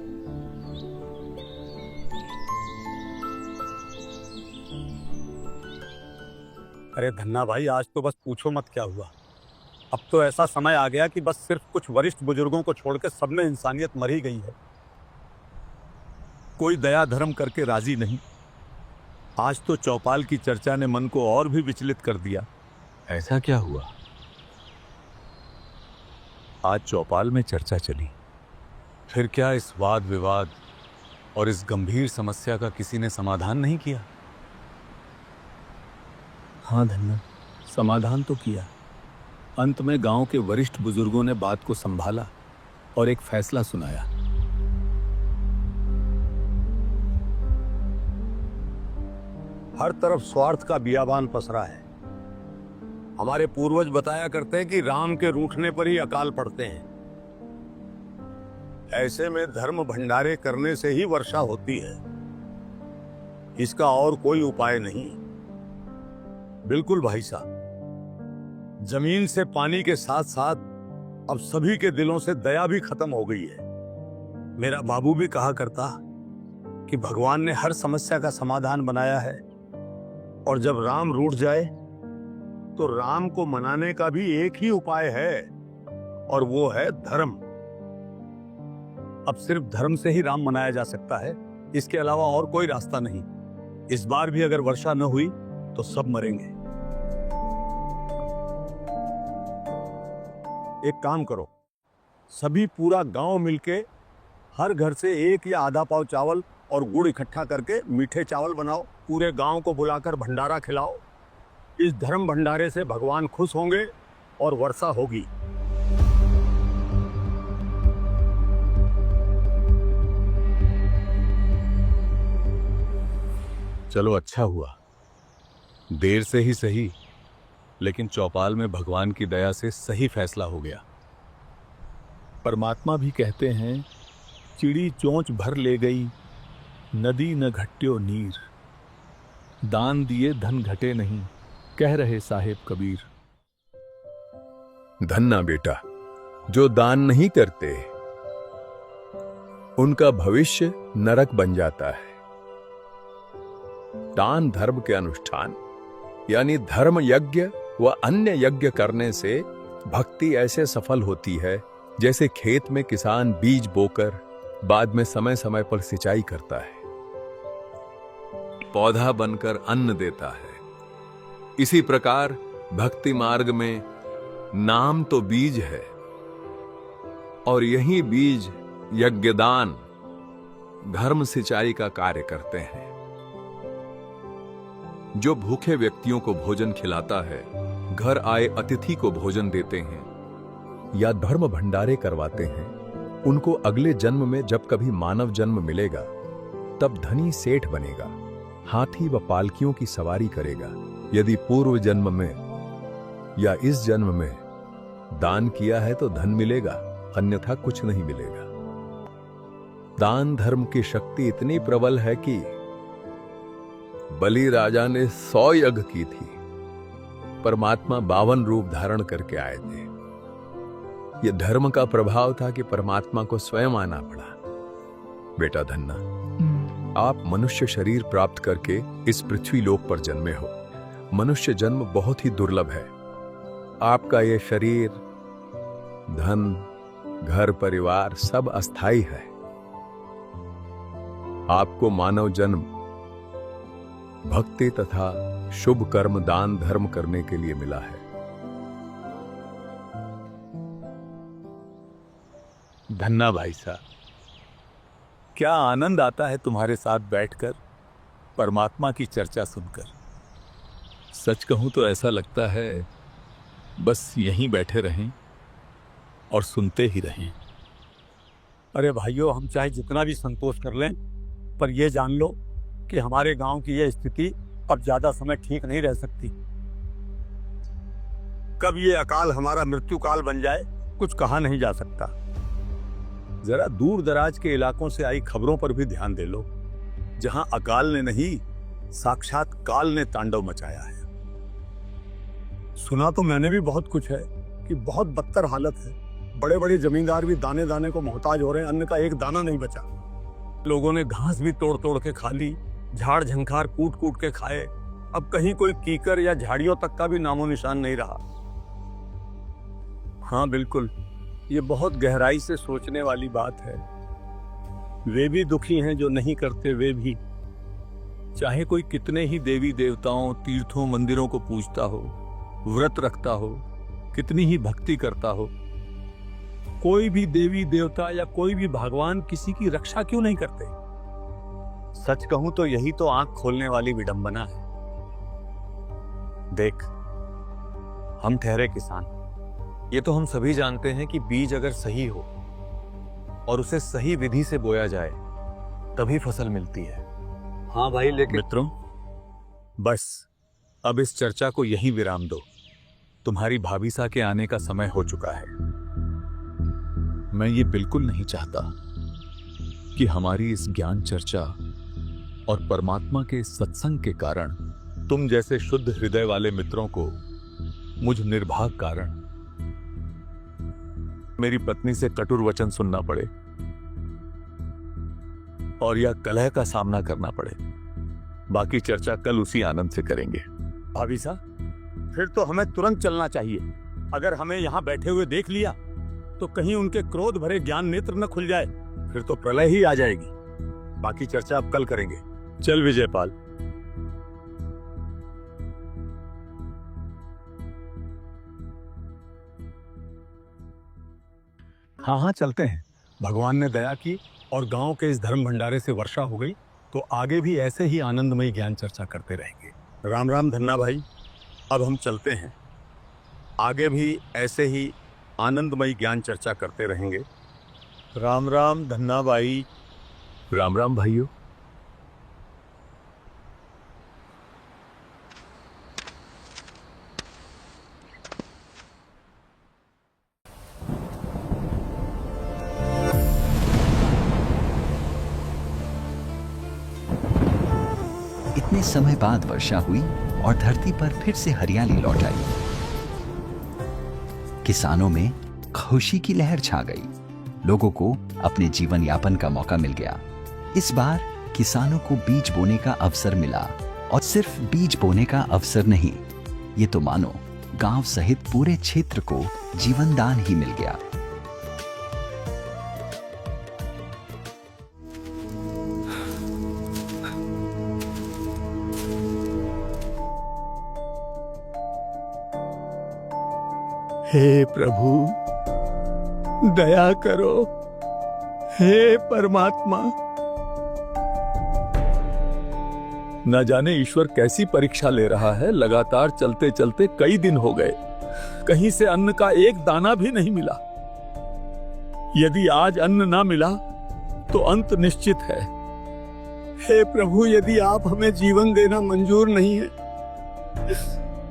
अरे धन्ना भाई, आज तो बस पूछो मत क्या हुआ। अब तो ऐसा समय आ गया कि बस सिर्फ कुछ वरिष्ठ बुजुर्गों को छोड़कर सब में इंसानियत मर ही गई है। कोई दया धर्म करके राजी नहीं। आज तो चौपाल की चर्चा ने मन को और भी विचलित कर दिया। ऐसा क्या हुआ? आज चौपाल में चर्चा चली, फिर क्या इस वाद विवाद और इस गंभीर समस्या का किसी ने समाधान नहीं किया? हाँ धन्ना, समाधान तो किया। अंत में गांव के वरिष्ठ बुजुर्गों ने बात को संभाला और एक फैसला सुनाया। हर तरफ स्वार्थ का बियाबान पसरा है। हमारे पूर्वज बताया करते हैं कि राम के रूठने पर ही अकाल पड़ते हैं। ऐसे में धर्म भंडारे करने से ही वर्षा होती है, इसका और कोई उपाय नहीं। बिल्कुल भाई साहब, जमीन से पानी के साथ साथ अब सभी के दिलों से दया भी खत्म हो गई है। मेरा बाबू भी कहा करता कि भगवान ने हर समस्या का समाधान बनाया है, और जब राम रूठ जाए तो राम को मनाने का भी एक ही उपाय है, और वो है धर्म। अब सिर्फ धर्म से ही राम मनाया जा सकता है, इसके अलावा और कोई रास्ता नहीं। इस बार भी अगर वर्षा न हुई तो सब मरेंगे। एक काम करो, सभी पूरा गांव मिलके हर घर से एक या आधा पाव चावल और गुड़ इकट्ठा करके मीठे चावल बनाओ, पूरे गांव को बुलाकर भंडारा खिलाओ। इस धर्म भंडारे से भगवान खुश होंगे और वर्षा होगी। चलो अच्छा हुआ, देर से ही सही, लेकिन चौपाल में भगवान की दया से सही फैसला हो गया। परमात्मा भी कहते हैं, चिड़ी चोंच भर ले गई, नदी न घट्यो नीर, दान दिए धन घटे नहीं, कह रहे साहेब कबीर। धन्ना बेटा, जो दान नहीं करते उनका भविष्य नरक बन जाता है। दान धर्म के अनुष्ठान यानी धर्म यज्ञ व अन्य यज्ञ करने से भक्ति ऐसे सफल होती है जैसे खेत में किसान बीज बोकर बाद में समय समय पर सिंचाई करता है, पौधा बनकर अन्न देता है। इसी प्रकार भक्ति मार्ग में नाम तो बीज है, और यही बीज यज्ञदान धर्म सिंचाई का कार्य करते हैं। जो भूखे व्यक्तियों को भोजन खिलाता है, घर आए अतिथि को भोजन देते हैं या धर्म भंडारे करवाते हैं, उनको अगले जन्म में जब कभी मानव जन्म मिलेगा तब धनी सेठ बनेगा, हाथी व पालकियों की सवारी करेगा। यदि पूर्व जन्म में या इस जन्म में दान किया है तो धन मिलेगा, अन्यथा कुछ नहीं मिलेगा। दान धर्म की शक्ति इतनी प्रबल है कि बलि राजा ने 100 यज्ञ की थी, परमात्मा 52 रूप धारण करके आए थे। यह धर्म का प्रभाव था कि परमात्मा को स्वयं आना पड़ा। बेटा धन्ना, आप मनुष्य शरीर प्राप्त करके इस पृथ्वी लोक पर जन्मे हो। मनुष्य जन्म बहुत ही दुर्लभ है। आपका यह शरीर, धन, घर परिवार सब अस्थाई है। आपको मानव जन्म भक्ति तथा शुभ कर्म दान धर्म करने के लिए मिला है। धन्ना भाई साहब, क्या आनंद आता है तुम्हारे साथ बैठकर परमात्मा की चर्चा सुनकर। सच कहूं तो ऐसा लगता है बस यहीं बैठे रहें और सुनते ही रहें। अरे भाइयों, हम चाहे जितना भी संतोष कर लें, पर यह जान लो कि हमारे गांव की यह स्थिति अब ज्यादा समय ठीक नहीं रह सकती। कब ये अकाल हमारा मृत्यु काल बन जाए, कुछ कहा नहीं जा सकता। जरा दूर दराज के इलाकों से आई खबरों पर भी ध्यान दे लो, जहां अकाल ने नहीं साक्षात काल ने तांडव मचाया है। सुना तो मैंने भी बहुत कुछ है कि बहुत बदतर हालत है। बड़े बड़े जमींदार भी दाने दाने को मोहताज हो रहे हैं, अन्न का एक दाना नहीं बचा। लोगों ने घास भी तोड़ तोड़ के खा ली, झाड़ झंखार कूट कूट के खाए, अब कहीं कोई कीकर या झाड़ियों तक का भी नामो निशान नहीं रहा। हाँ बिल्कुल, ये बहुत गहराई से सोचने वाली बात है। वे भी दुखी हैं जो नहीं करते, वे भी। चाहे कोई कितने ही देवी देवताओं, तीर्थों, मंदिरों को पूजता हो, व्रत रखता हो, कितनी ही भक्ति करता हो, कोई भी देवी देवता या कोई भी भगवान किसी की रक्षा क्यों नहीं करते? सच कहूं तो यही तो आंख खोलने वाली विडंबना है। देख, हम ठहरे किसान, ये तो हम सभी जानते हैं कि बीज अगर सही हो और उसे सही विधि से बोया जाए तभी फसल मिलती है। हाँ भाई, लेकिन मित्रों, बस अब इस चर्चा को यहीं विराम दो। तुम्हारी भाभीसा के आने का समय हो चुका है। मैं ये बिल्कुल नहीं चाहता कि हमारी इस ज्ञान चर्चा और परमात्मा के सत्संग के कारण तुम जैसे शुद्ध हृदय वाले मित्रों को मुझ निर्भाग कारण मेरी पत्नी से कटुर वचन सुनना पड़े और या कलह का सामना करना पड़े। बाकी चर्चा कल उसी आनंद से करेंगे। भाभीसा, फिर तो हमें तुरंत चलना चाहिए। अगर हमें यहाँ बैठे हुए देख लिया तो कहीं उनके क्रोध भरे ज्ञान नेत्र न खुल जाए, फिर तो प्रलय ही आ जाएगी। बाकी चर्चा अब कल करेंगे। चल विजयपाल। हाँ हाँ, चलते हैं। भगवान ने दया की और गांव के इस धर्म भंडारे से वर्षा हो गई तो आगे भी ऐसे ही आनंदमयी ज्ञान चर्चा करते रहेंगे। राम राम धन्ना भाई, अब हम चलते हैं। आगे भी ऐसे ही आनंदमयी ज्ञान चर्चा करते रहेंगे। राम राम धन्ना भाई। राम राम भाइयों। इतने समय बाद वर्षा हुई और धरती पर फिर से हरियाली लौट आई। किसानों में खुशी की लहर छा गई। लोगों को अपने जीवन यापन का मौका मिल गया। इस बार किसानों को बीज बोने का अवसर मिला, और सिर्फ बीज बोने का अवसर नहीं, ये तो मानो गांव सहित पूरे क्षेत्र को जीवन दान ही मिल गया। हे प्रभु, दया करो। हे परमात्मा। न जाने ईश्वर कैसी परीक्षा ले रहा है। लगातार चलते चलते कई दिन हो गए, कहीं से अन्न का एक दाना भी नहीं मिला। यदि आज अन्न ना मिला तो अंत निश्चित है। हे प्रभु, यदि आप हमें जीवन देना मंजूर नहीं है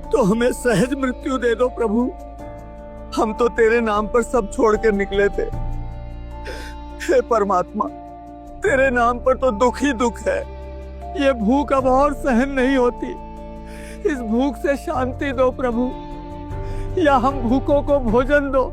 तो हमें सहज मृत्यु दे दो प्रभु। हम तो तेरे नाम पर सब छोड़कर निकले थे। हे परमात्मा, तेरे नाम पर तो दुख ही दुख है। ये भूख अब और सहन नहीं होती। इस भूख से शांति दो प्रभु, या हम भूखों को भोजन दो।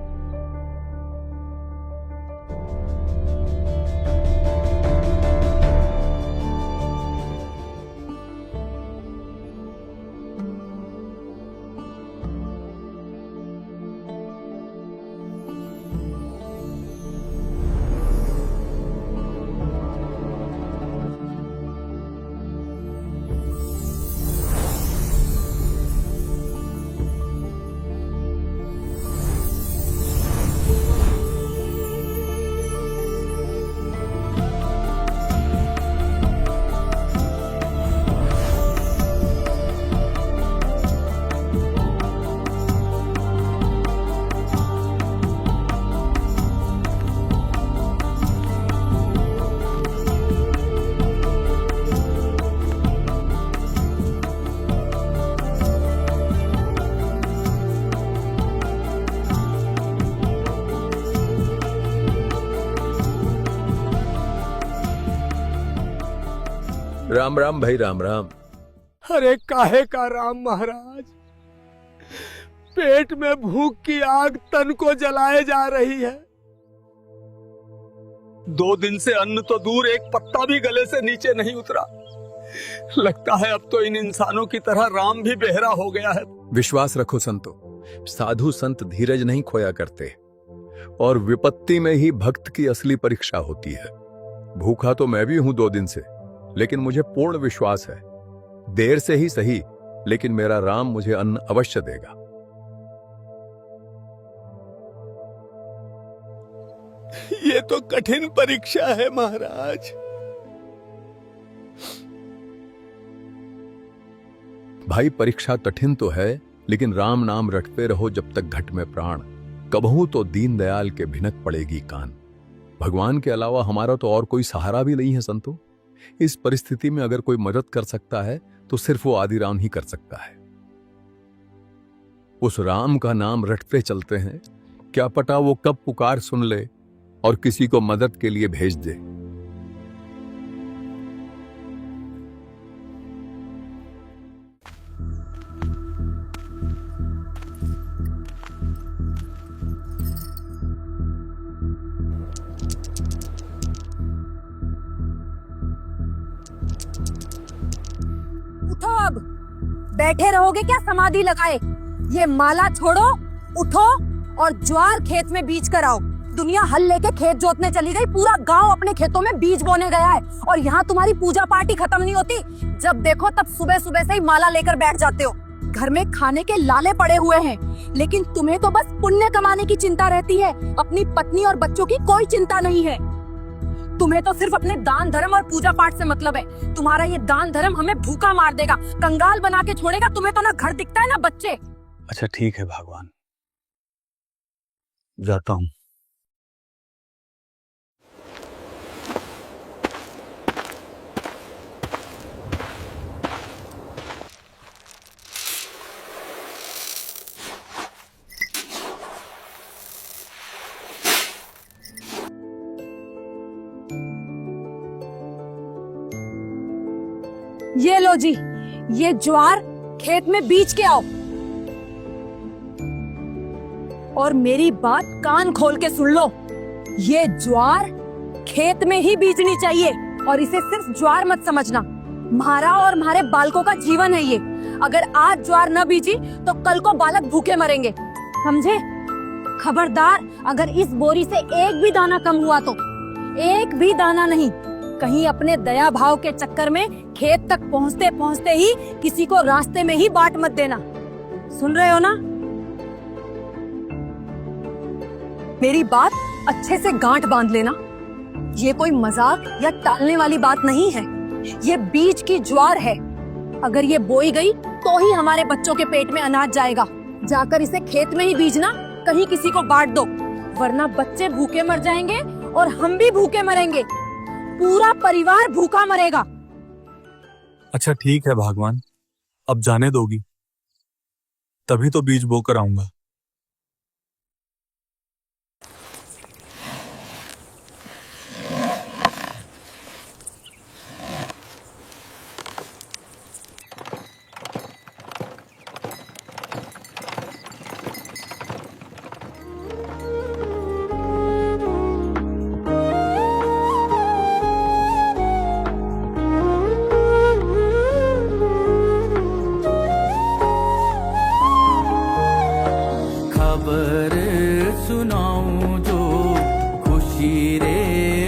राम राम भाई, राम राम। अरे काहे का राम महाराज, पेट में भूख की आग तन को जलाए जा रही है। 2 दिन से अन्न तो दूर, एक पत्ता भी गले से नीचे नहीं उतरा। लगता है अब तो इन इंसानों की तरह राम भी बेहरा हो गया है। विश्वास रखो संतो, साधु संत धीरज नहीं खोया करते और विपत्ति में ही भक्त की असली परीक्षा होती है। भूखा तो मैं भी हूं 2 दिन से, लेकिन मुझे पूर्ण विश्वास है, देर से ही सही, लेकिन मेरा राम मुझे अन्न अवश्य देगा। ये तो कठिन परीक्षा है महाराज। भाई परीक्षा कठिन तो है, लेकिन राम नाम रटते रहो जब तक घट में प्राण, कबहू तो दीनदयाल के भिनक पड़ेगी कान। भगवान के अलावा हमारा तो और कोई सहारा भी नहीं है संतो। इस परिस्थिति में अगर कोई मदद कर सकता है तो सिर्फ वो आदि राम ही कर सकता है। उस राम का नाम रटते चलते हैं, क्या पता वो कब पुकार सुन ले और किसी को मदद के लिए भेज दे। उठो अब, बैठे रहोगे क्या समाधि लगाए? ये माला छोड़ो, उठो और ज्वार खेत में बीज कर आओ। दुनिया हल लेके खेत जोतने चली गई, पूरा गांव अपने खेतों में बीज बोने गया है और यहाँ तुम्हारी पूजा पार्टी खत्म नहीं होती। जब देखो तब सुबह सुबह से ही माला लेकर बैठ जाते हो। घर में खाने के लाले पड़े हुए हैं, लेकिन तुम्हें तो बस पुण्य कमाने की चिंता रहती है, अपनी पत्नी और बच्चों की कोई चिंता नहीं है। तुम्हें तो सिर्फ अपने दान धर्म और पूजा पाठ से मतलब है। तुम्हारा ये दान धर्म हमें भूखा मार देगा, कंगाल बना के छोड़ेगा। तुम्हें तो ना घर दिखता है ना बच्चे। अच्छा ठीक है भगवान, जाता हूँ। ये लो जी, ये ज्वार खेत में बीज के आओ और मेरी बात कान खोल के सुन लो। ये ज्वार खेत में ही बीजनी चाहिए और इसे सिर्फ ज्वार मत समझना, हमारा और हमारे बालकों का जीवन है ये। अगर आज ज्वार न बीजी तो कल को बालक भूखे मरेंगे, समझे? खबरदार, अगर इस बोरी से एक भी दाना कम हुआ तो, एक भी दाना नहीं, कहीं अपने दया भाव के चक्कर में खेत तक पहुंचते पहुंचते ही किसी को रास्ते में ही बांट मत देना। सुन रहे हो ना? मेरी बात अच्छे से गांठ बांध लेना। ये कोई मजाक या टालने वाली बात नहीं है। ये बीज की ज्वार है, अगर ये बोई गई तो ही हमारे बच्चों के पेट में अनाज जाएगा। जाकर इसे खेत में ही बीजना, कहीं किसी को बांट दो, वरना बच्चे भूखे मर जाएंगे और हम भी भूखे मरेंगे, पूरा परिवार भूखा मरेगा। अच्छा ठीक है भगवान, अब जाने दोगी? तभी तो बीज बोकर आऊंगा।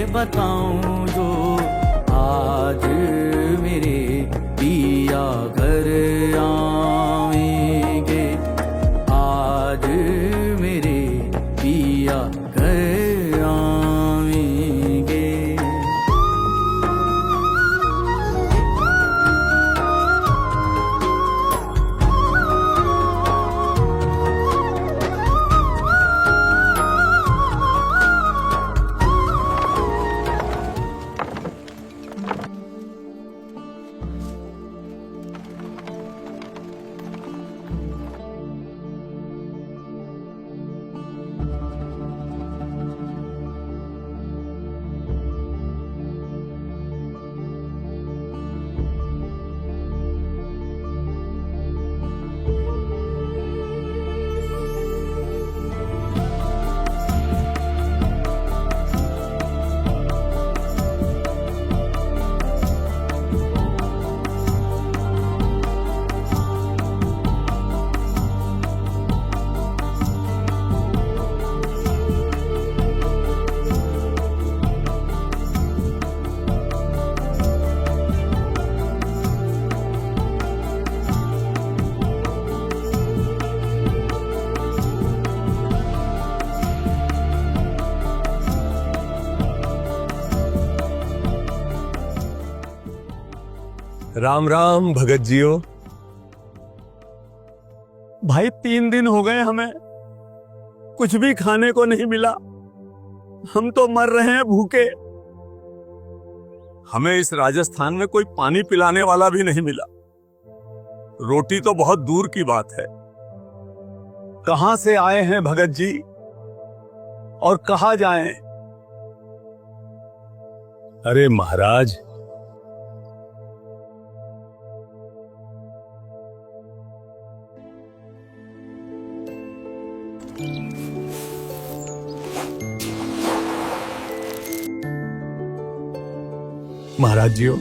बताऊं जो आज मेरे पिया घर आएंगे, आज मेरे पिया घर आएंगे। राम राम भगत जियो। भाई 3 दिन हो गए, हमें कुछ भी खाने को नहीं मिला। हम तो मर रहे हैं भूखे। हमें इस राजस्थान में कोई पानी पिलाने वाला भी नहीं मिला। रोटी तो बहुत दूर की बात है। कहां से आए हैं भगत जी और कहां जाएं? अरे महाराज, महाराज जी हो,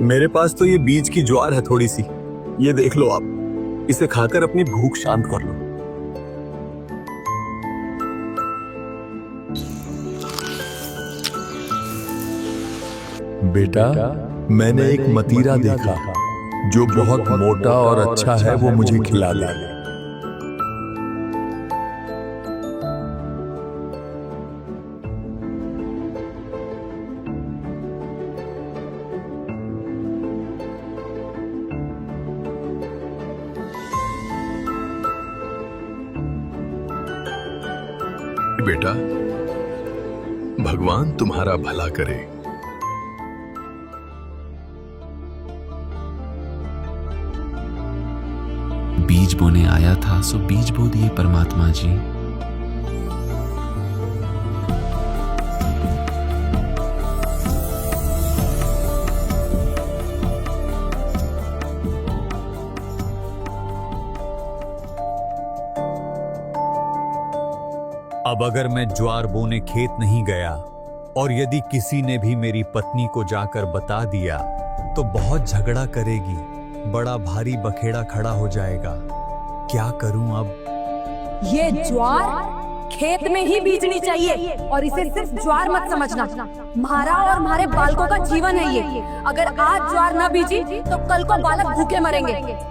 मेरे पास तो ये बीज की ज्वार है थोड़ी सी, ये देख लो आप। इसे खाकर अपनी भूख शांत कर लो। बेटा, मैंने एक मतीरा देखा जो बहुत मोटा और अच्छा है, वो मुझे खिला दे। बेटा, भगवान तुम्हारा भला करे। बीज बोने आया था सो बीज बो दिए परमात्मा जी। अब अगर मैं ज्वार बोने खेत नहीं गया और यदि किसी ने भी मेरी पत्नी को जाकर बता दिया तो बहुत झगड़ा करेगी, बड़ा भारी बखेड़ा खड़ा हो जाएगा। क्या करूं अब? ये ज्वार खेत में ही बीजनी चाहिए और इसे सिर्फ ज्वार मत समझना। हमारा और हमारे बालकों का जीवन है ये। अगर आज ज्वार न बीजी तो कल को बालक भूखे मरेंगे।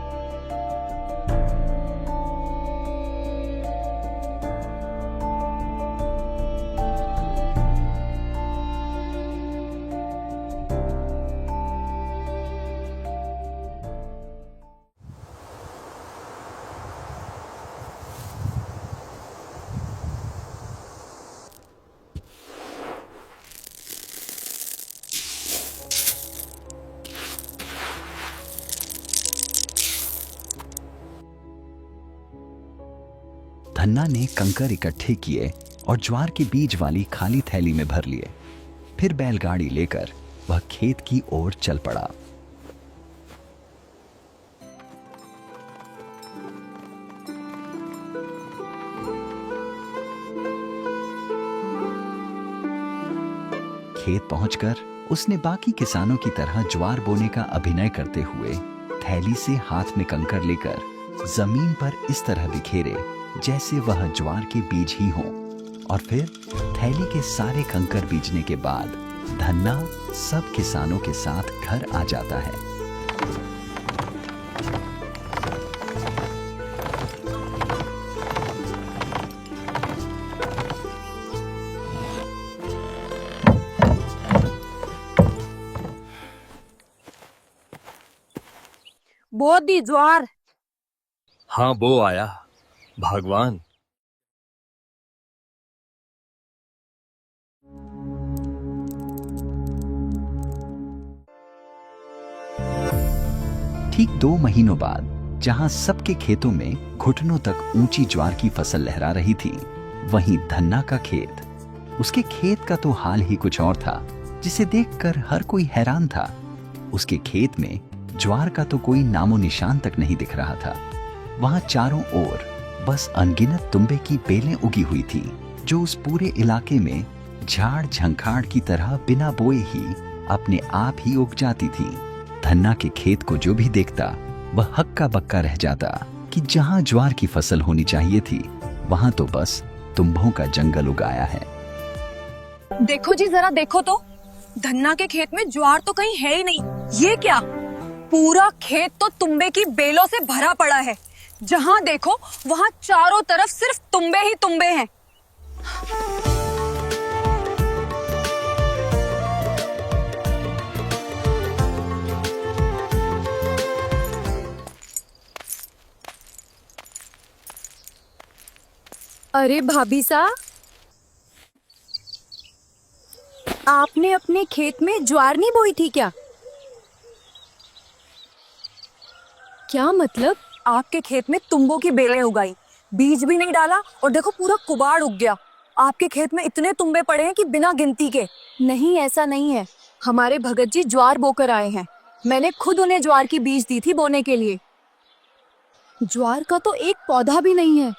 धन्ना ने कंकर इकट्ठे किए और ज्वार के बीज वाली खाली थैली में भर लिए। फिर बैलगाड़ी लेकर वह खेत की ओर चल पड़ा। खेत पहुंचकर उसने बाकी किसानों की तरह ज्वार बोने का अभिनय करते हुए थैली से हाथ में कंकर लेकर जमीन पर इस तरह बिखेरे जैसे वह ज्वार के बीज ही हों, और फिर थैली के सारे कंकर बीजने के बाद धन्ना सब किसानों के साथ घर आ जाता है। बो दी ज्वार। हाँ, बो आया भगवान। ठीक 2 महीनों बाद जहां सबके खेतों में घुटनों तक ऊंची ज्वार की फसल लहरा रही थी, वहीं धन्ना का खेत, उसके खेत का तो हाल ही कुछ और था, जिसे देखकर हर कोई हैरान था। उसके खेत में ज्वार का तो कोई नामो निशान तक नहीं दिख रहा था। वहां चारों ओर बस अनगिनत तुंबे की बेलें उगी हुई थी, जो उस पूरे इलाके में झाड़ झंखाड़ की तरह बिना बोए ही अपने आप ही उग जाती थी। धन्ना के खेत को जो भी देखता वह हक्का बक्का रह जाता कि जहां ज्वार की फसल होनी चाहिए थी, वहां तो बस तुम्बों का जंगल उगाया है। देखो जी, जरा देखो तो, धन्ना के खेत में ज्वार तो कहीं है ही नहीं। ये क्या, पूरा खेत तो तुंबे की बेलों से भरा पड़ा है। जहां देखो वहां चारों तरफ सिर्फ तुंबे ही तुंबे हैं। अरे भाभी साहब, आपने अपने खेत में ज्वार नहीं बोई थी क्या? क्या मतलब? आपके खेत में तुंबों की बेलें उगाई, बीज भी नहीं डाला और देखो पूरा कुबाड़ उग गया। आपके खेत में इतने तुंबे पड़े हैं कि बिना गिनती के। नहीं, ऐसा नहीं है। हमारे भगत जी ज्वार बोकर आए हैं। मैंने खुद उन्हें ज्वार की बीज दी थी बोने के लिए। ज्वार का तो एक पौधा भी नहीं है,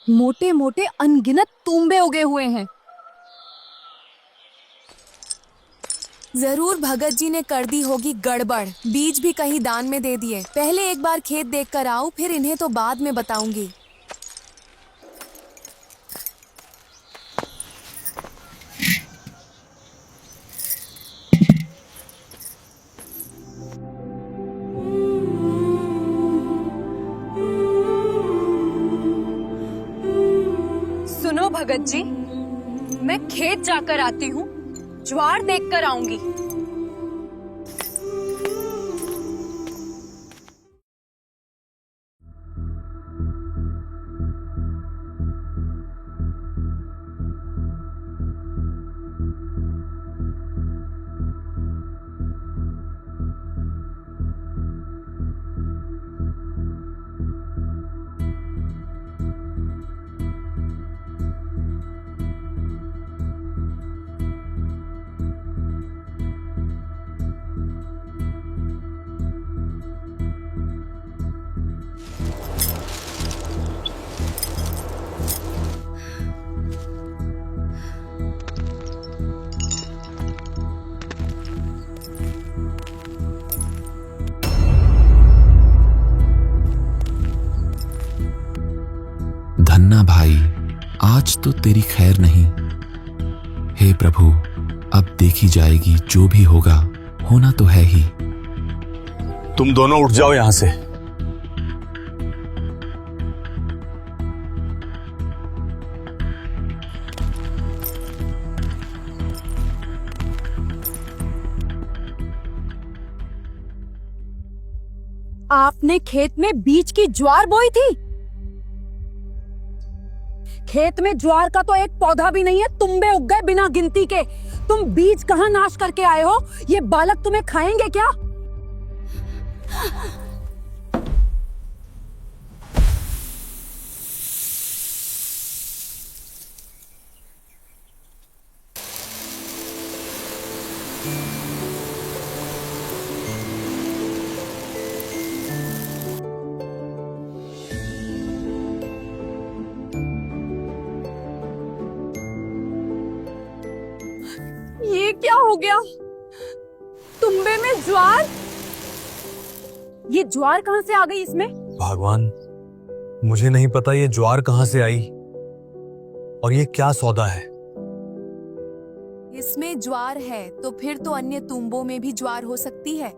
मोटे मोटे अनगिनत तुंबे उगे हुए हैं। जरूर भगत जी ने कर दी होगी गड़बड़, बीज भी कहीं दान में दे दिए। पहले एक बार खेत देख कर आऊं, फिर इन्हें तो बाद में बताऊंगी। सुनो भगत जी, मैं खेत जाकर आती हूँ, ज्वार देखकर आऊंगी। धन्ना भाई, आज तो तेरी खैर नहीं। हे प्रभु, अब देखी जाएगी, जो भी होगा होना तो है ही। तुम दोनों उठ जाओ यहां से। आपने खेत में बीज की ज्वार बोई थी? खेत में ज्वार का तो एक पौधा भी नहीं है, तुंबे उग गए बिना गिनती के। तुम बीज कहां नाश करके आए हो? ये बालक तुम्हें खाएंगे क्या? ये क्या हो गया? तुंबे में ज्वार? ये ज्वार कहां से आ गई इसमें? भगवान, मुझे नहीं पता ये ज्वार कहां से आई और ये क्या सौदा है। इसमें ज्वार है तो फिर तो अन्य तुंबों में भी ज्वार हो सकती है।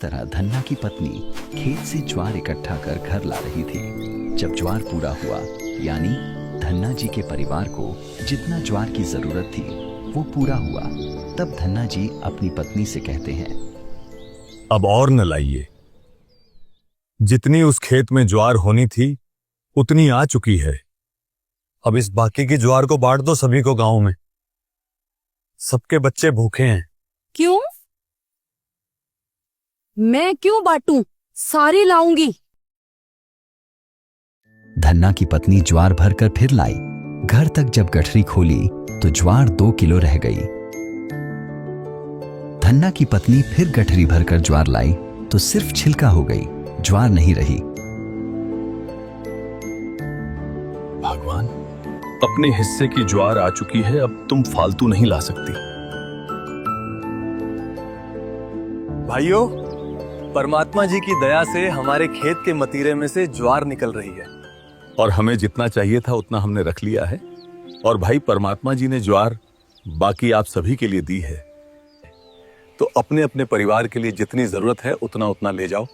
तरह धन्ना की पत्नी खेत से ज्वार इकट्ठा कर घर ला रही थी। जब ज्वार पूरा हुआ, यानी धन्ना जी के परिवार को जितना ज्वार की जरूरत थी वो पूरा हुआ, तब धन्ना जी अपनी पत्नी से कहते हैं, अब और न लाइए। जितनी उस खेत में ज्वार होनी थी उतनी आ चुकी है। अब इस बाकी की ज्वार को बांट दो सभी को गांव में। सबके बच्चे भूखे हैं। क्यों? मैं क्यों बांटूं? सारी लाऊंगी। धन्ना की पत्नी ज्वार भरकर फिर लाई। घर तक जब गठरी खोली तो ज्वार 2 किलो रह गई। धन्ना की पत्नी फिर गठरी भरकर ज्वार लाई तो सिर्फ छिलका हो गई, ज्वार नहीं रही। भगवान, अपने हिस्से की ज्वार आ चुकी है, अब तुम फालतू नहीं ला सकती। भाइयों, परमात्मा जी की दया से हमारे खेत के मतीरे में से ज्वार निकल रही है। और हमें जितना चाहिए था उतना हमने रख लिया है। और भाई, परमात्मा जी ने ज्वार बाकी आप सभी के लिए दी है, तो अपने अपने परिवार के लिए जितनी जरूरत है उतना उतना ले जाओ।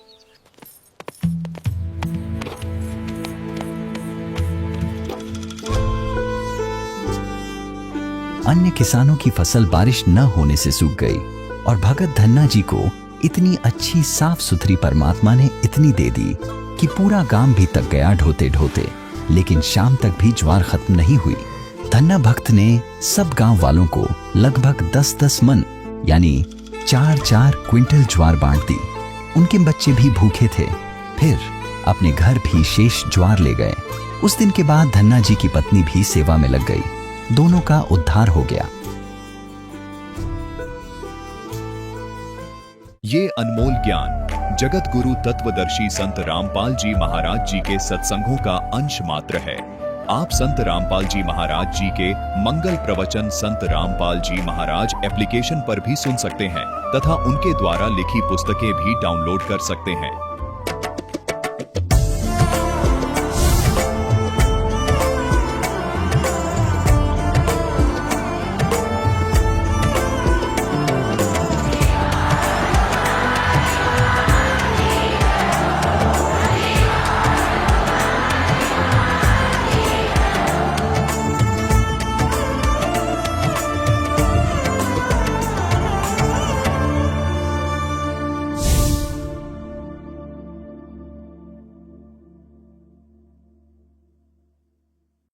अन्य किसानों की फसल बारिश न होने से सूख गई और भगत धन्ना जी को इतनी अच्छी साफ सुथरी परमात्मा ने इतनी दे दी कि पूरा गांव भी तक गया ढोते ढोते, लेकिन शाम तक भी ज्वार खत्म नहीं हुई। धन्ना भक्त ने सब गांव वालों को लगभग 10-10 मन यानी 4-4 क्विंटल ज्वार बांट दी। उनके बच्चे भी भूखे थे। फिर अपने घर भी शेष ज्वार ले गए। उस दिन के बाद धन्ना जी की पत्नी भी सेवा में लग गई। दोनों का उद्धार हो गया। ये अनमोल ज्ञान जगत गुरु तत्वदर्शी संत रामपाल जी महाराज जी के सत्संगों का अंश मात्र है। आप संत रामपाल जी महाराज जी के मंगल प्रवचन संत रामपाल जी महाराज एप्लीकेशन पर भी सुन सकते हैं तथा उनके द्वारा लिखी पुस्तकें भी डाउनलोड कर सकते हैं।